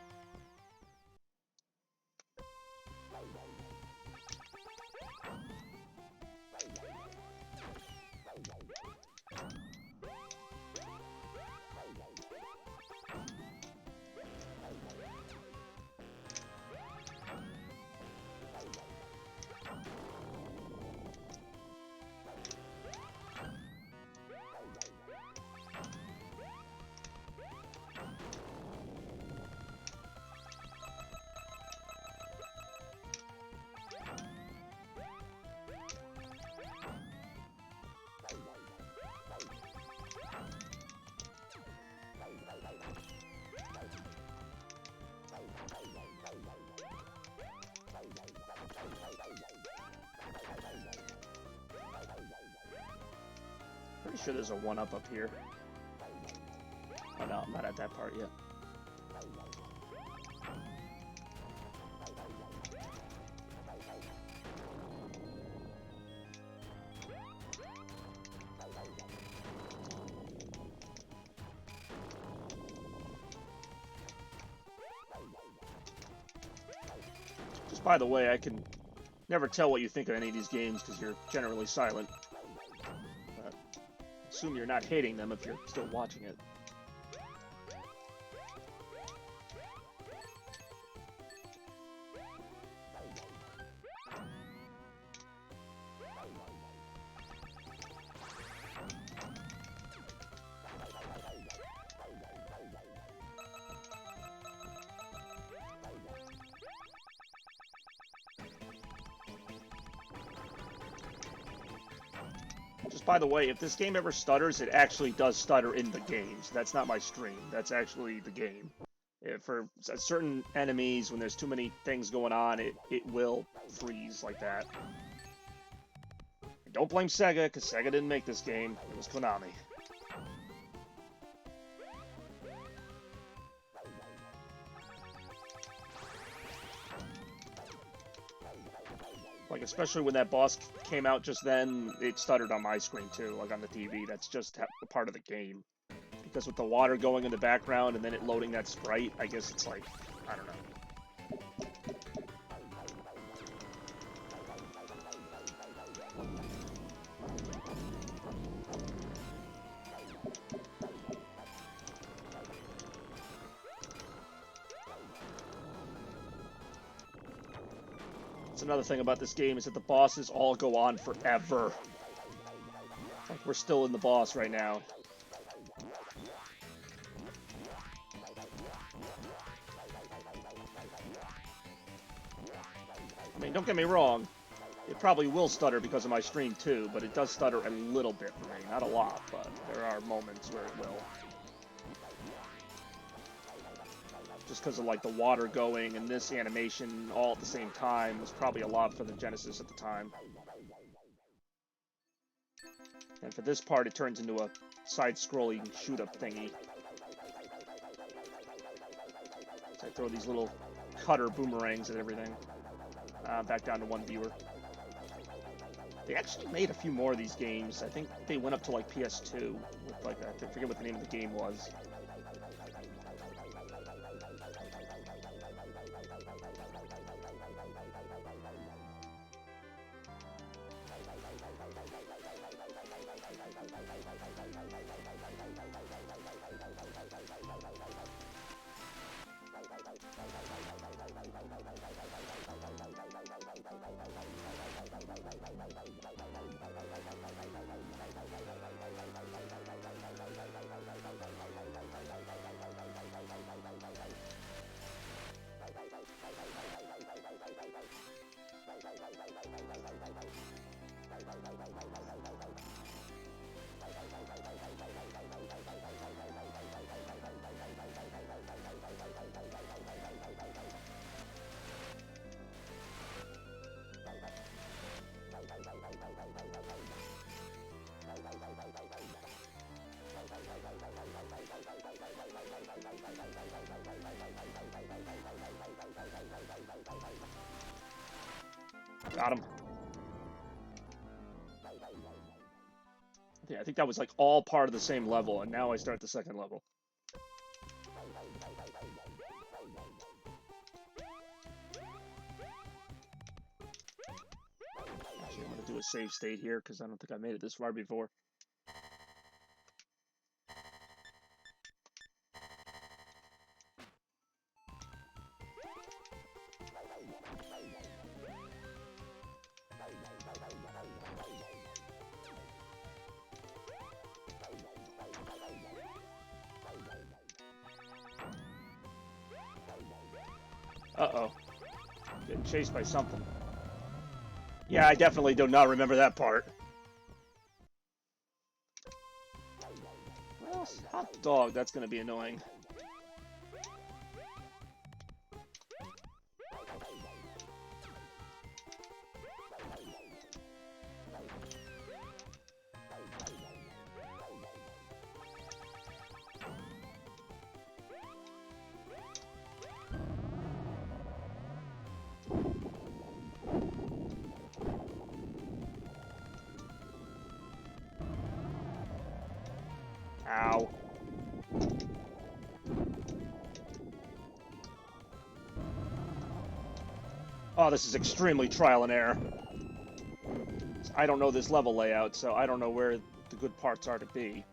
Pretty sure there's a 1-up up here. Oh no, I'm not at that part yet. Just by the way, I can never tell what you think of any of these games because you're generally silent. But I assume you're not hating them if you're still watching it. Just by the way, if this game ever stutters, it actually does stutter in the game. So that's not my stream. That's actually the game. For certain enemies, when there's too many things going on, it will freeze like that. And don't blame Sega, because Sega didn't make this game. It was Konami. Like, especially when that boss came out just then, it stuttered on my screen too, like on the TV. That's just a part of the game. Because with the water going in the background and then it loading that sprite, I guess it's like, I don't know. That's another thing about this game is that the bosses all go on forever. Like, we're still in the boss right now. I mean, don't get me wrong, it probably will stutter because of my stream too, but it does stutter a little bit for me. Not a lot, but there are moments where it will. Just because of like the water going and this animation all at the same time was probably a lot for the Genesis at the time. And for this part, it turns into a side-scrolling shoot-up thingy. So I throw these little cutter boomerangs at everything. Back down to 1 viewer. They actually made a few more of these games. I think they went up to like PS2 with like I forget what the name of the game was. Got him. Yeah, I think that was like all part of the same level, and now I start the second level. Actually, I'm going to do a save state here, because I don't think I made it this far before. Uh-oh. Getting chased by something. Yeah, I definitely do not remember that part. Well, hot dog, that's going to be annoying. Oh, this is extremely trial and error. I don't know this level layout, so I don't know where the good parts are to be.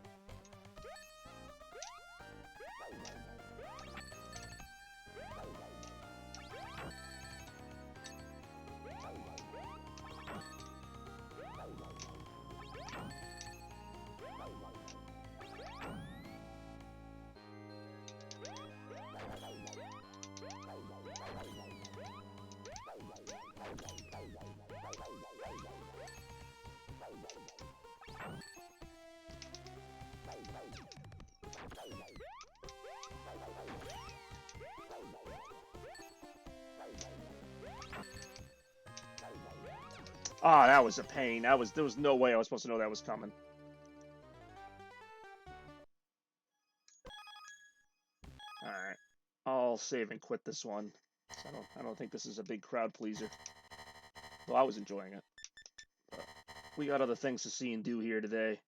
Ah, that was a pain. There was no way I was supposed to know that was coming. Alright. I'll save and quit this one. I don't think this is a big crowd pleaser. Well, I was enjoying it. But we got other things to see and do here today.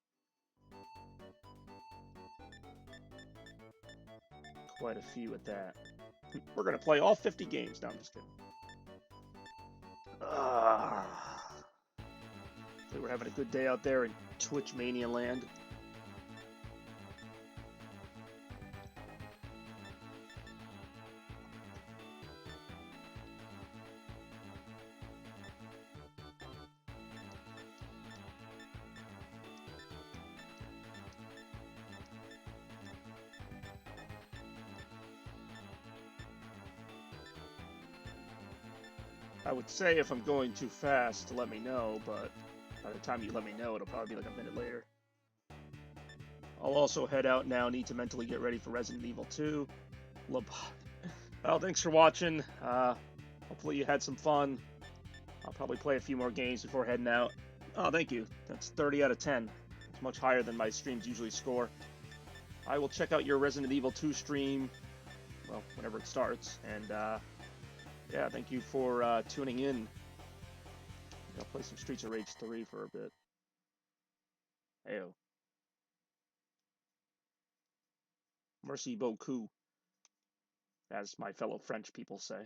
Quite a few at that. We're gonna play all 50 games. No, I'm just kidding. We were having a good day out there in Twitch Mania land. I would say if I'm going too fast to let me know, but by the time you let me know, it'll probably be like a minute later. I'll also head out now, need to mentally get ready for Resident Evil 2. Well, thanks for watching. Hopefully you had some fun. I'll probably play a few more games before heading out. Oh, thank you. That's 30 out of 10. It's much higher than my streams usually score. I will check out your Resident Evil 2 stream, well, whenever it starts, and yeah, thank you for tuning in. I'll play some Streets of Rage 3 for a bit. Heyo. Merci beaucoup, as my fellow French people say.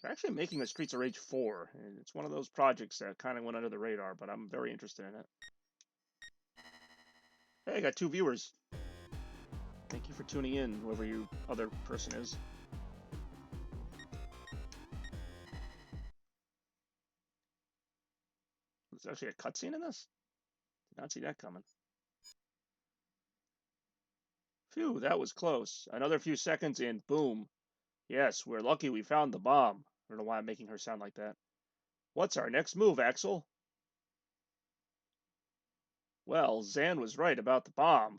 They're actually making the Streets of Rage 4, and it's one of those projects that kind of went under the radar, but I'm very interested in it. Hey, I got 2 viewers. Thank you for tuning in, whoever your other person is. There's actually a cutscene in this? Did not see that coming. Phew, that was close. Another few seconds and boom. Yes, we're lucky we found the bomb. I don't know why I'm making her sound like that. What's our next move, Axel? Well, Zan was right about the bomb.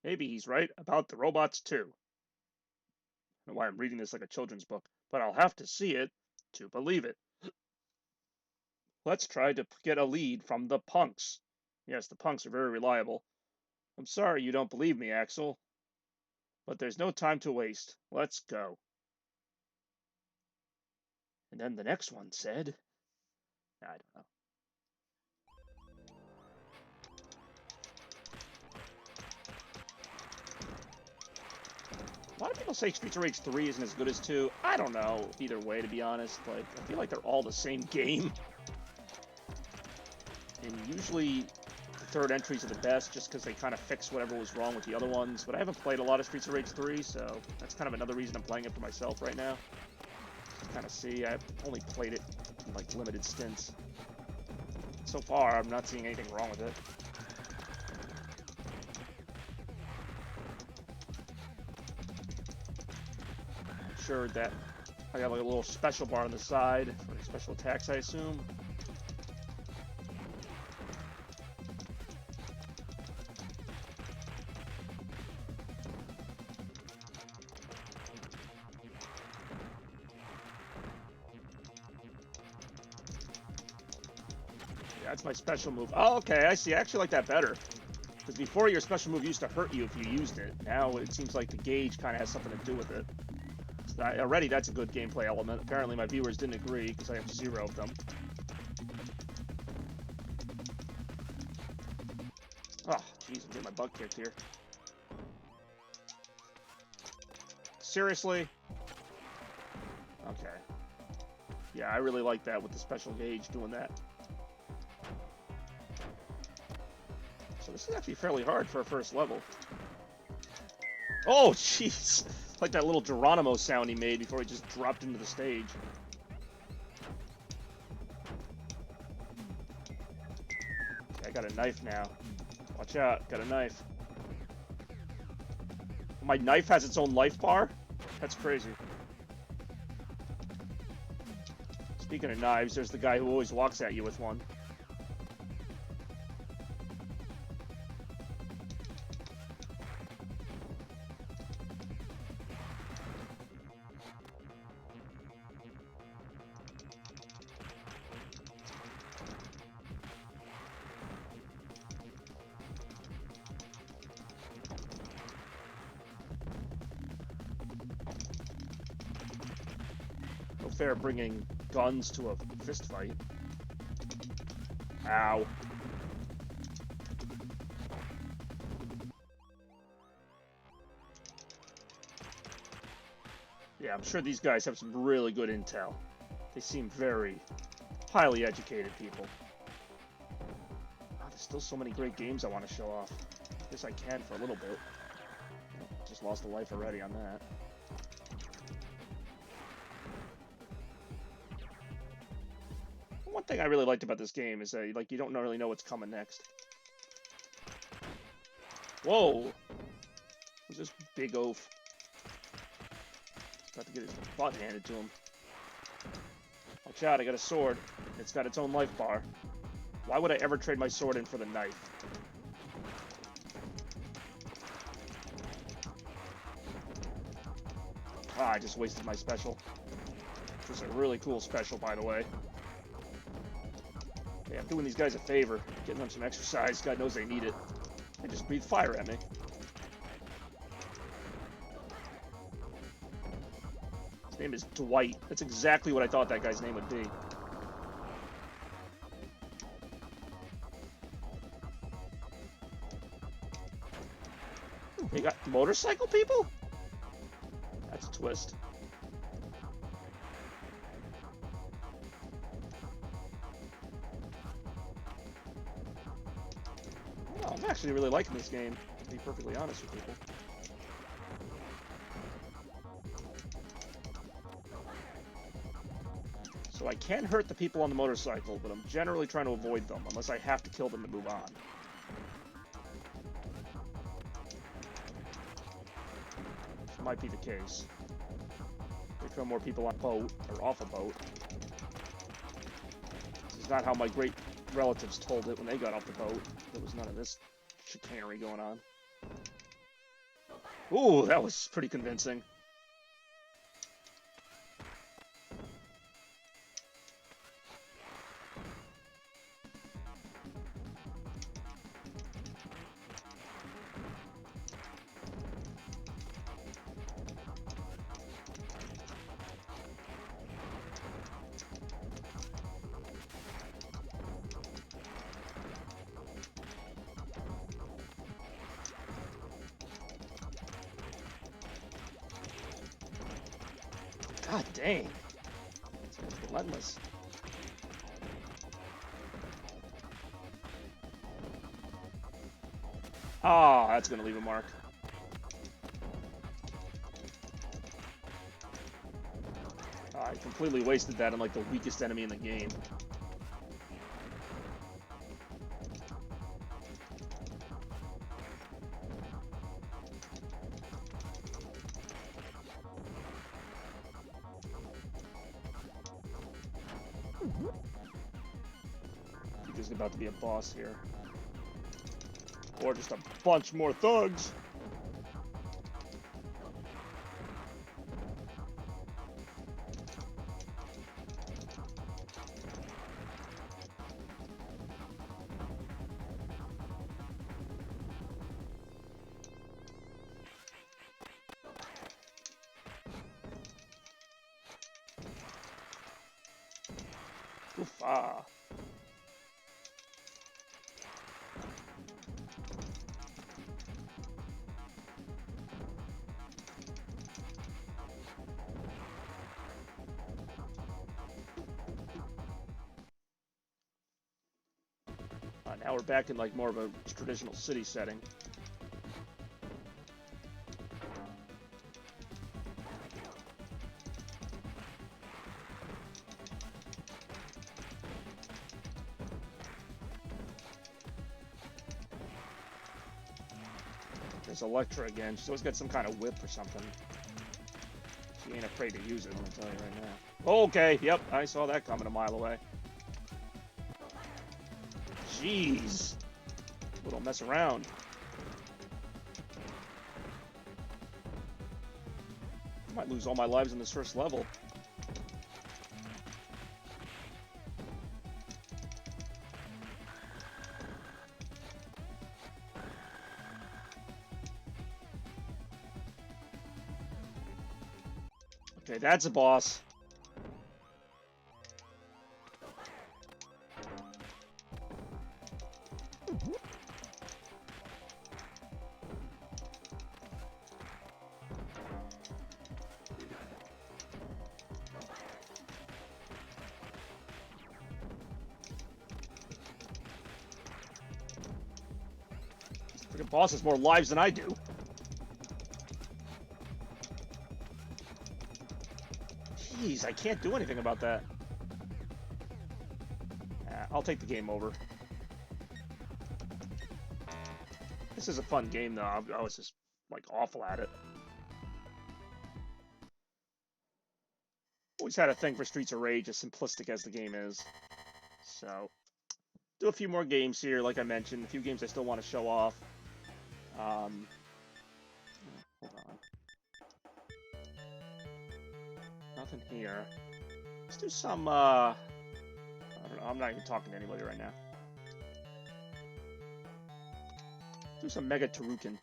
Maybe he's right about the robots too. I don't know why I'm reading this like a children's book, but I'll have to see it to believe it. Let's try to get a lead from the punks. Yes, the punks are very reliable. I'm sorry you don't believe me, Axel. But there's no time to waste. Let's go. And then the next one said, I don't know. A lot of people say Streets of Rage 3 isn't as good as 2. I don't know either way, to be honest. Like, I feel like they're all the same game. And usually the third entries are the best just because they kind of fix whatever was wrong with the other ones. But I haven't played a lot of Streets of Rage 3, so that's kind of another reason I'm playing it for myself right now. To kind of see, I've only played it in like limited stints. So far, I'm not seeing anything wrong with it. I'm sure that I got like a little special bar on the side for special attacks, I assume. That's my special move. Oh, okay, I see. I actually like that better. Because before, your special move used to hurt you if you used it. Now it seems like the gauge kind of has something to do with it. So already, that's a good gameplay element. Apparently, my viewers didn't agree because I have 0 of them. Oh, jeez, I'm getting my butt kicked here. Seriously? Okay. Yeah, I really like that with the special gauge doing that. So this is actually fairly hard for a first level. Oh, jeez! Like that little Geronimo sound he made before he just dropped into the stage. Okay, I got a knife now. Watch out, got a knife. My knife has its own life bar? That's crazy. Speaking of knives, there's the guy who always walks at you with one. No fair bringing guns to a fist fight. Ow. Yeah, I'm sure these guys have some really good intel. They seem very highly educated people. Oh, there's still so many great games I want to show off. Guess I can for a little bit. Just lost a life already on that. One thing I really liked about this game is that you don't really know what's coming next. Whoa! Who's this big oaf? About to get his butt handed to him. Watch out, I got a sword. It's got its own life bar. Why would I ever trade my sword in for the knife? Ah, I just wasted my special. This is a really cool special, by the way. Yeah, I'm doing these guys a favor, getting them some exercise. God knows they need it. They just breathe fire at me. His name is Dwight. That's exactly what I thought that guy's name would be. They got motorcycle people? That's a twist. Well, I'm actually really liking this game, to be perfectly honest with people. So I can hurt the people on the motorcycle, but I'm generally trying to avoid them, unless I have to kill them to move on. That might be the case. There come more people on a boat, or off a boat. This is not how my great relatives told it when they got off the boat. There was none of this chicanery going on. Ooh, that was pretty convincing. God dang. It's relentless. Ah, that's gonna leave a mark. I completely wasted that on like the weakest enemy in the game. I think there's about to be a boss here. Or just a bunch more thugs. Oof-ah. Now we're back in like more of a traditional city setting. There's Electra again. She's always got some kind of whip or something. She ain't afraid to use it, I'm gonna tell you right now. Okay, yep, I saw that coming a mile away. Jeez. We don't mess around. I might lose all my lives in this first level. Okay, that's a boss. Freaking boss has more lives than I do. Jeez, I can't do anything about that. I'll take the game over. This is a fun game, though. I was just, like, awful at it. Always had a thing for Streets of Rage, as simplistic as the game is. So, do a few more games here, like I mentioned. A few games I still want to show off. Hold on. Nothing here. Let's do some, I don't know, I'm not even talking to anybody right now. Do some Mega Tarukin.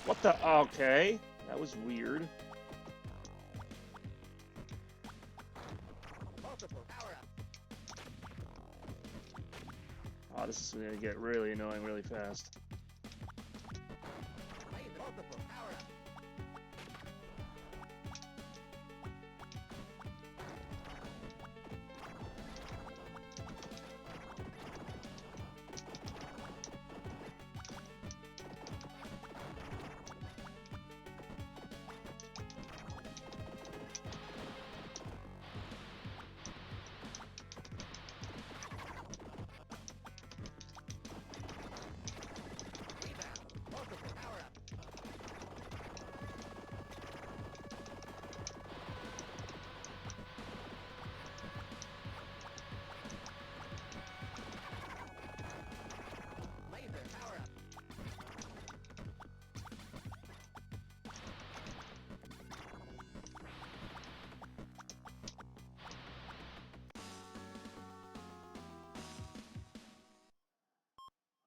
What the? Okay, that was weird. Oh, this is gonna get really annoying really fast.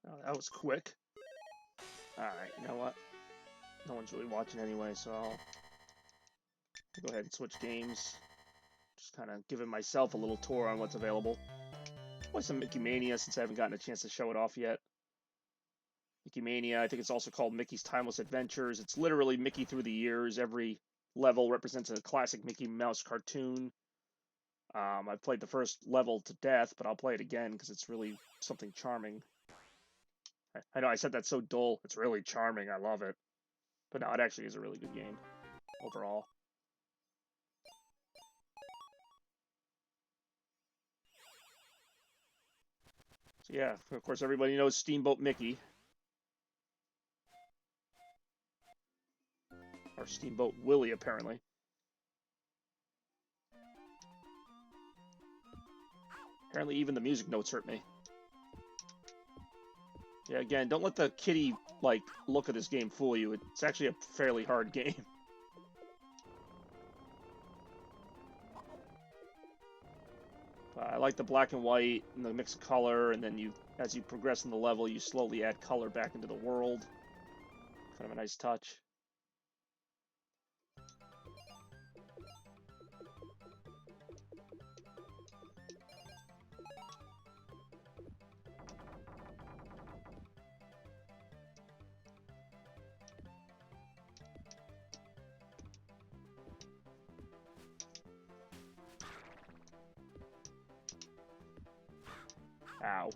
Oh, that was quick. Alright, you know what? No one's really watching anyway, so I'll go ahead and switch games. Just kind of giving myself a little tour on what's available. Play some Mickey Mania since I haven't gotten a chance to show it off yet. Mickey Mania, I think it's also called Mickey's Timeless Adventures. It's literally Mickey through the years. Every level represents a classic Mickey Mouse cartoon. I've played the first level to death, but I'll play it again because it's really something charming. I know I said that's so dull. It's really charming. I love it. But no, it actually is a really good game overall. So yeah, of course everybody knows Steamboat Mickey. Or Steamboat Willie, apparently. Apparently even the music notes hurt me. Yeah, again, don't let the kitty, like, look at this game fool you. It's actually a fairly hard game. I like the black and white and the mix of color, and then as you progress in the level, you slowly add color back into the world. Kind of a nice touch. Ow.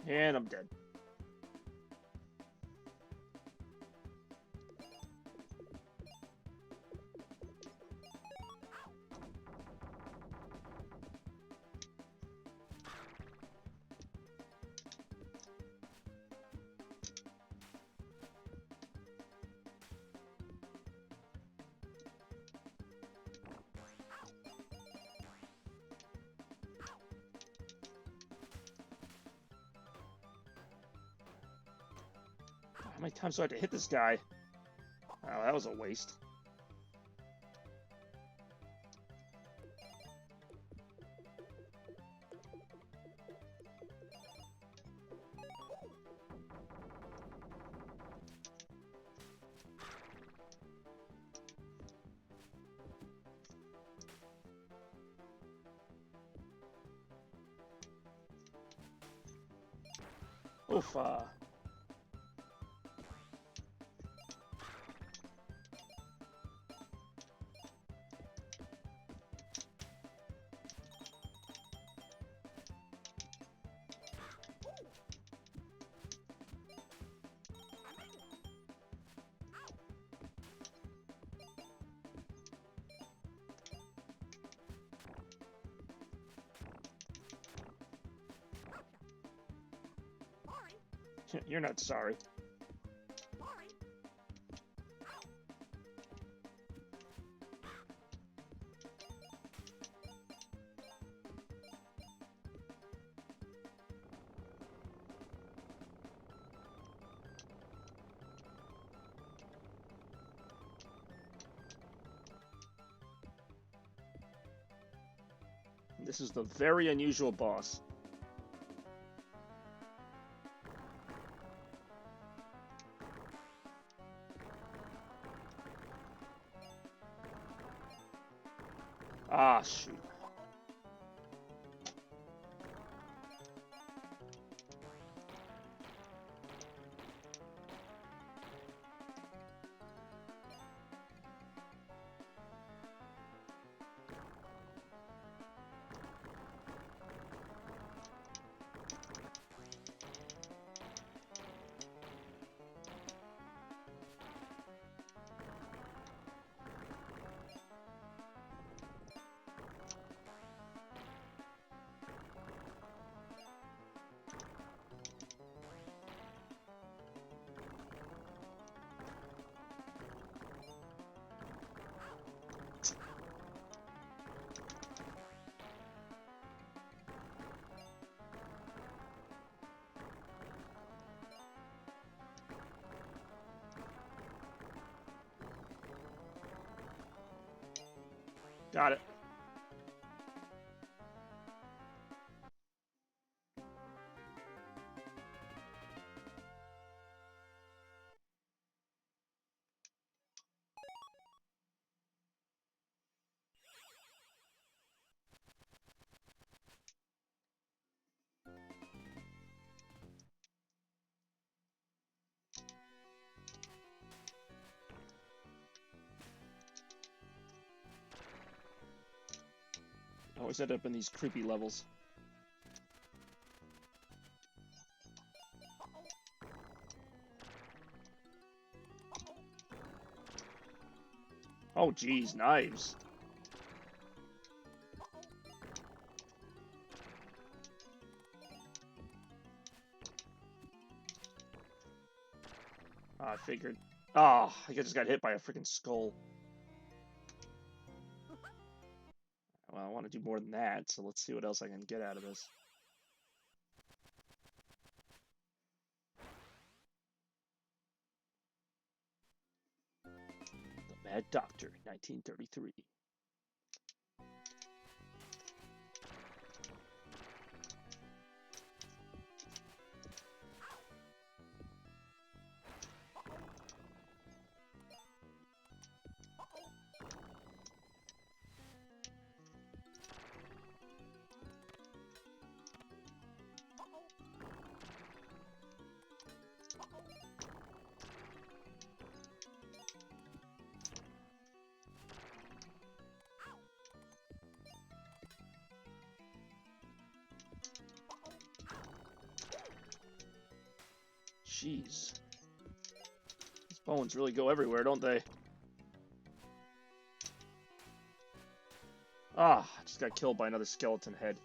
And I'm dead. How many times do I have to hit this guy? Oh, that was a waste. Oof. You're not sorry. This is the very unusual boss. Ah, shoot. Got it. I always end up in these creepy levels. Oh, geez, knives. I figured. Ah, I just got hit by a freaking skull. Well, I want to do more than that, so let's see what else I can get out of this. The Mad Doctor, 1933. Jeez. These bones really go everywhere, don't they? Ah, I just got killed by another skeleton head.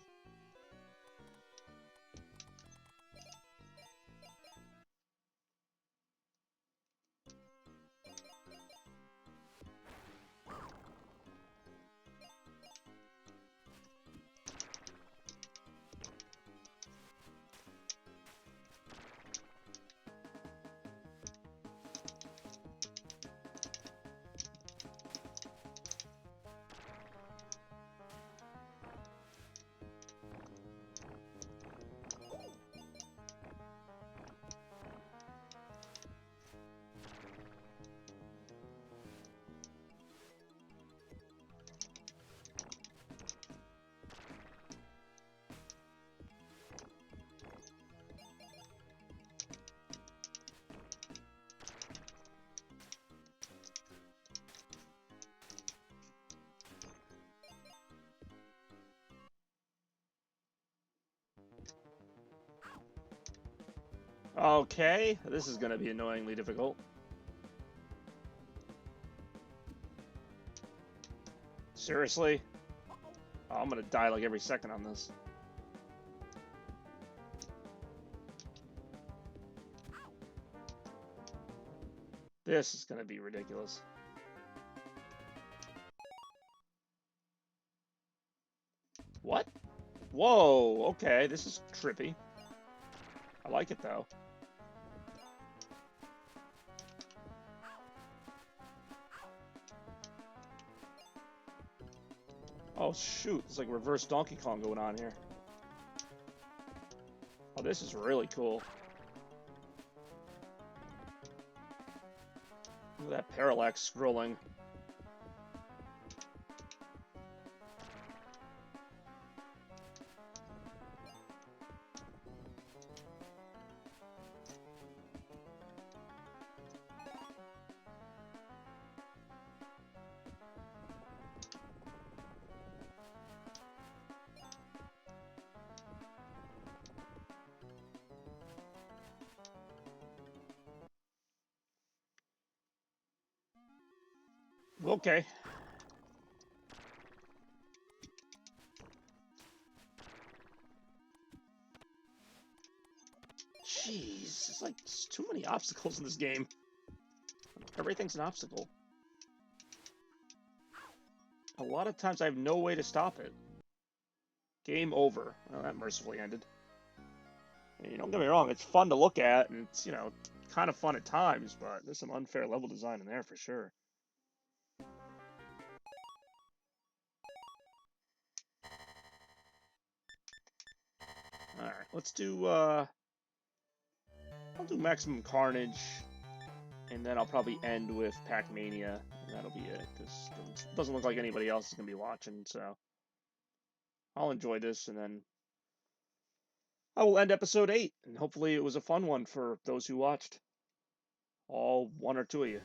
Okay, this is gonna be annoyingly difficult. Seriously? Oh, I'm gonna die like every second on this. This is gonna be ridiculous. What? Whoa, okay, this is trippy. I like it though. Oh shoot, it's like reverse Donkey Kong going on here. Oh, this is really cool. Look at that parallax scrolling. Okay. Jeez, it's like there's too many obstacles in this game. Everything's an obstacle. A lot of times I have no way to stop it. Game over. Well, that mercifully ended. And, don't get me wrong, it's fun to look at, and it's, kind of fun at times, but there's some unfair level design in there for sure. Alright, let's do, I'll do Maximum Carnage, and then I'll probably end with Pac-Mania, and that'll be it, because it doesn't look like anybody else is going to be watching, so I'll enjoy this, and then I will end episode 8, and hopefully it was a fun one for those who watched. All one or two of you.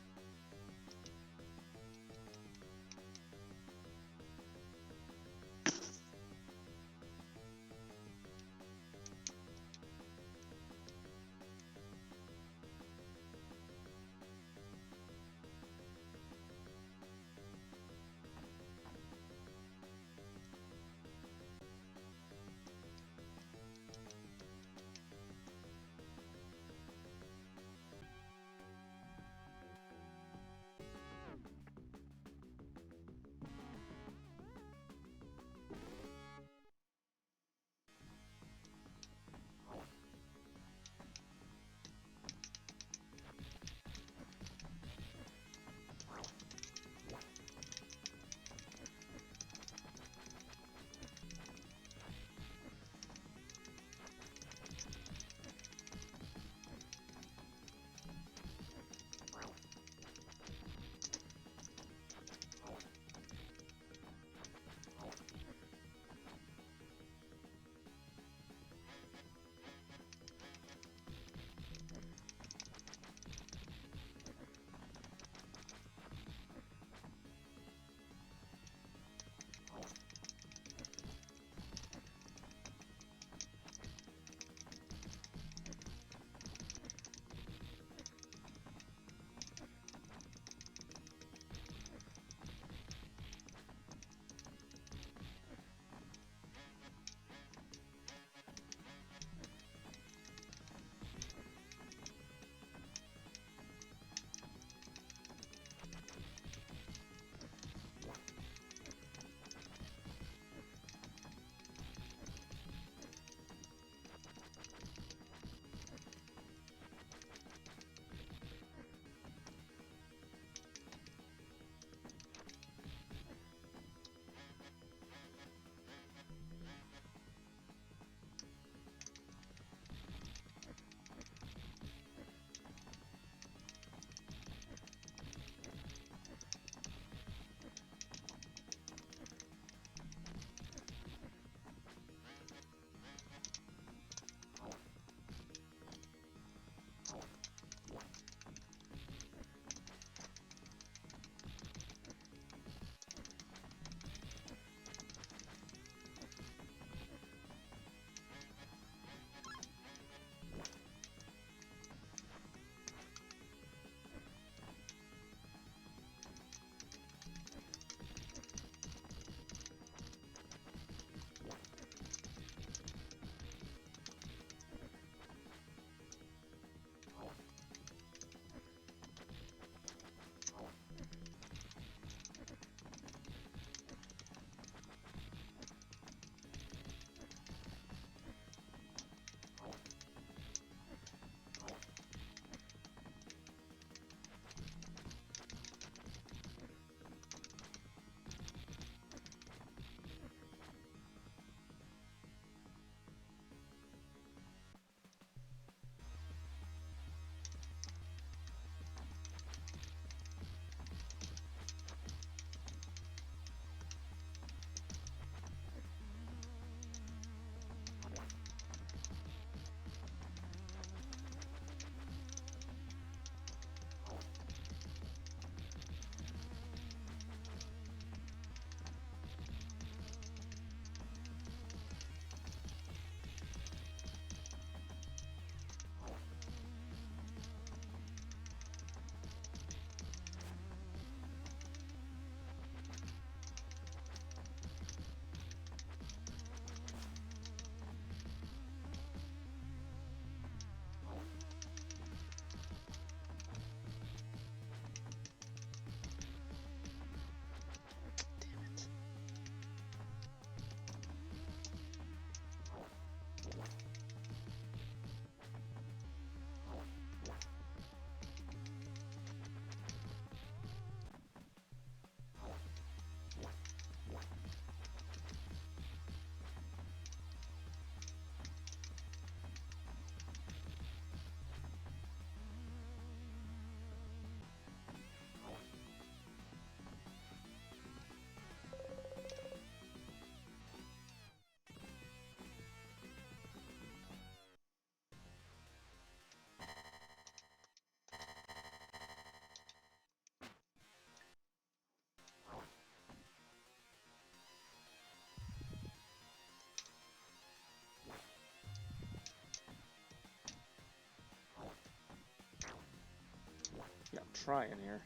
Yeah, I'm trying here.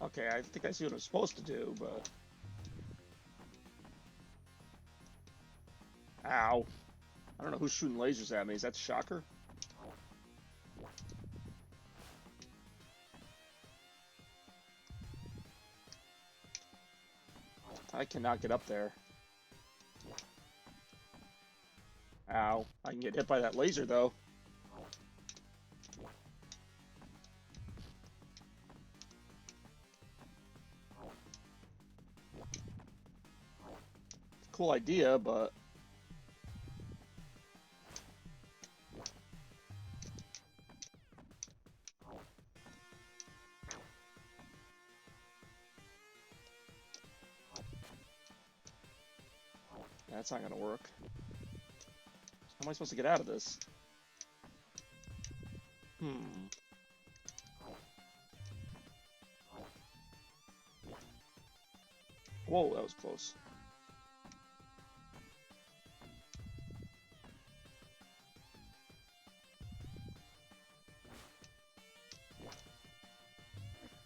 Okay, I think I see what I'm supposed to do, but... Ow. I don't know who's shooting lasers at me. Is that Shocker? I cannot get up there. Ow. I can get hit by that laser, though. Cool idea, but... That's not gonna work. How am I supposed to get out of this? Whoa, that was close.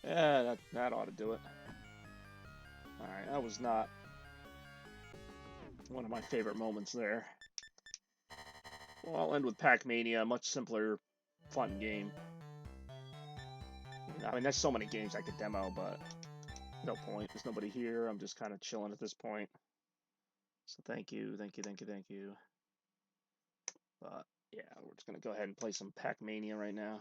Yeah, that ought to do it. Alright, that was not one of my favorite moments there. Well, I'll end with Pac-Mania, a much simpler, fun game. I mean, there's so many games I could demo, but no point. There's nobody here. I'm just kind of chilling at this point. So thank you. But yeah, we're just gonna go ahead and play some Pac-Mania right now.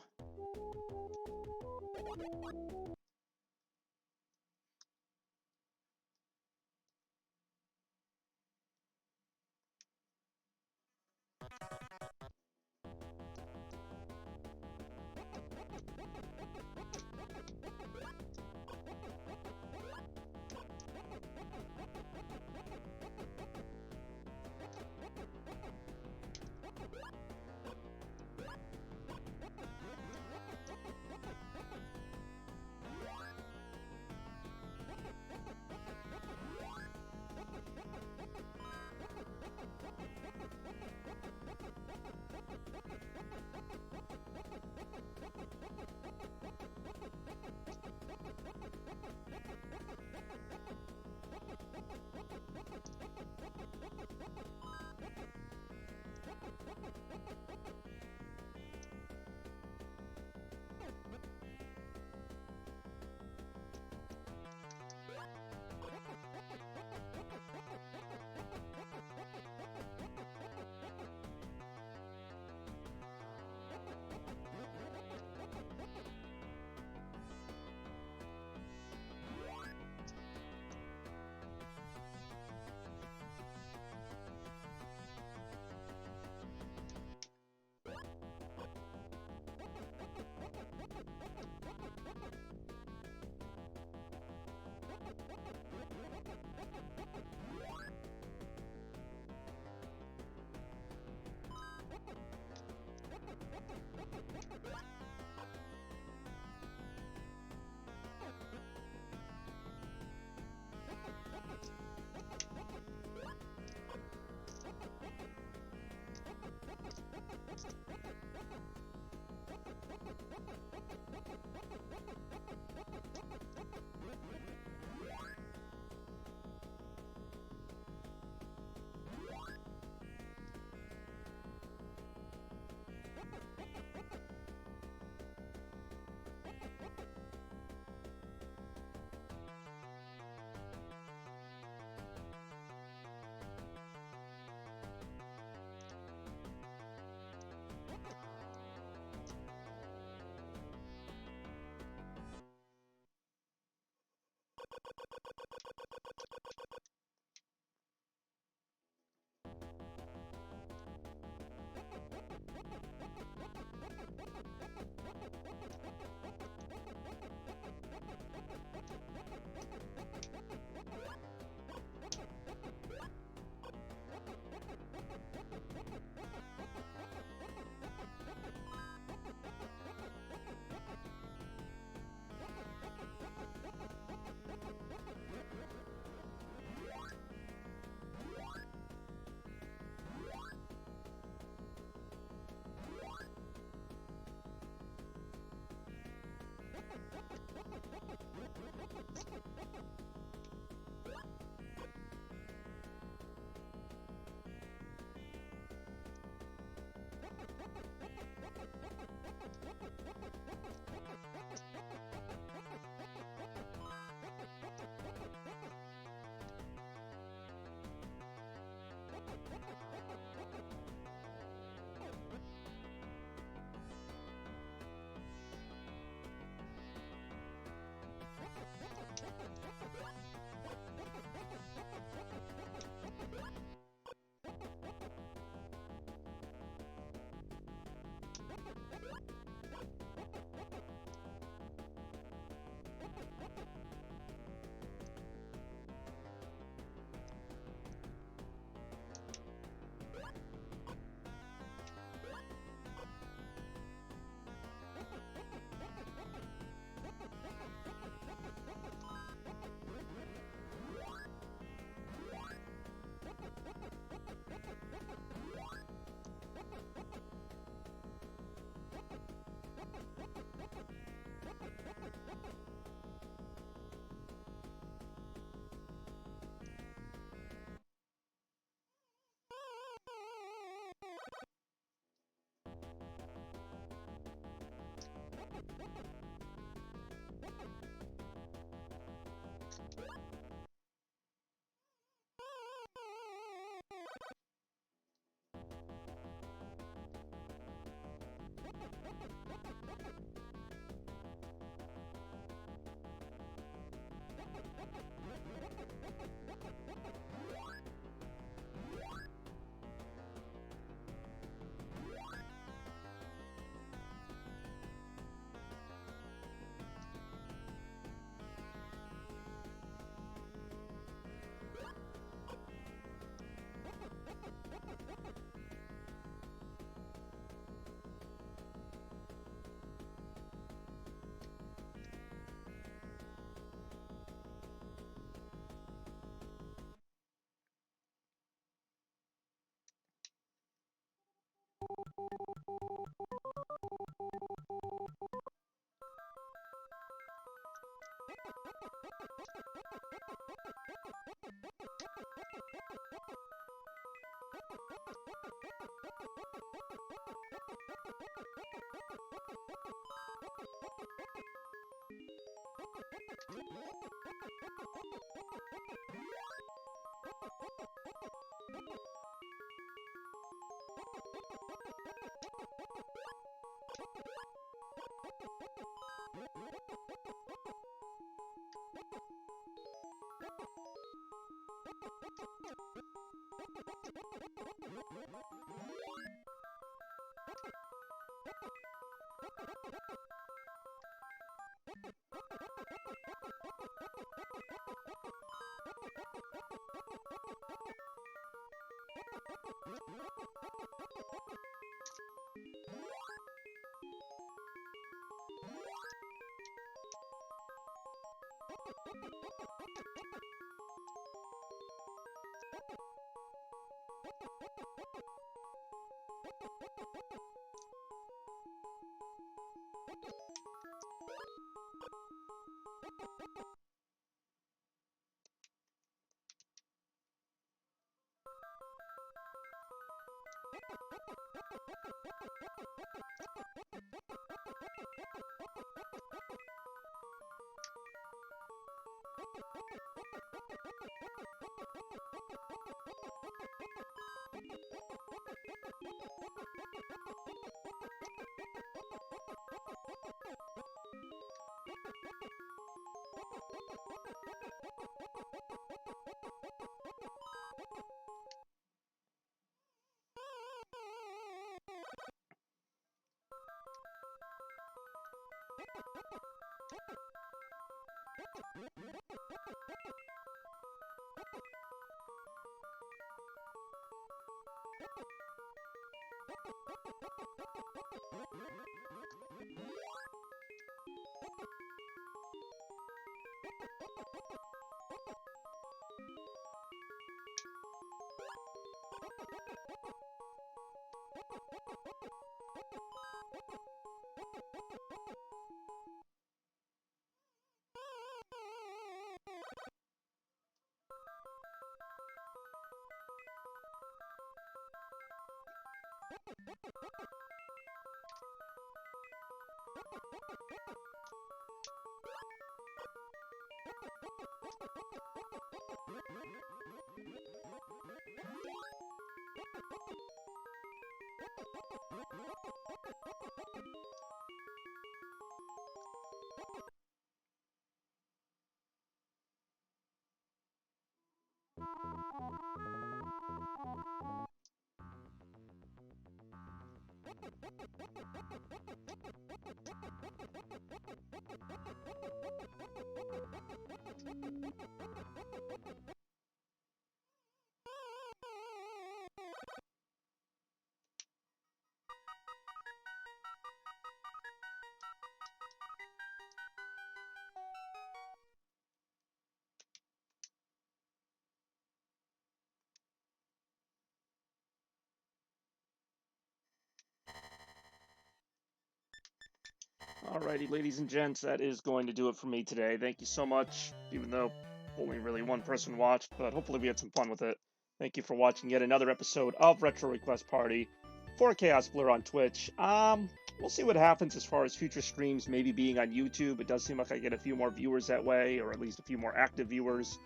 Alrighty, ladies and gents, that is going to do it for me today. Thank you so much, even though only really one person watched, but hopefully we had some fun with it. Thank you for watching yet another episode of Retro Request Party for Chaos Blur on Twitch. We'll see what happens as far as future streams maybe being on YouTube. It does seem like I get a few more viewers that way, or at least a few more active viewers.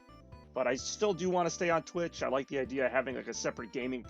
But I still do want to stay on Twitch. I like the idea of having like a separate gaming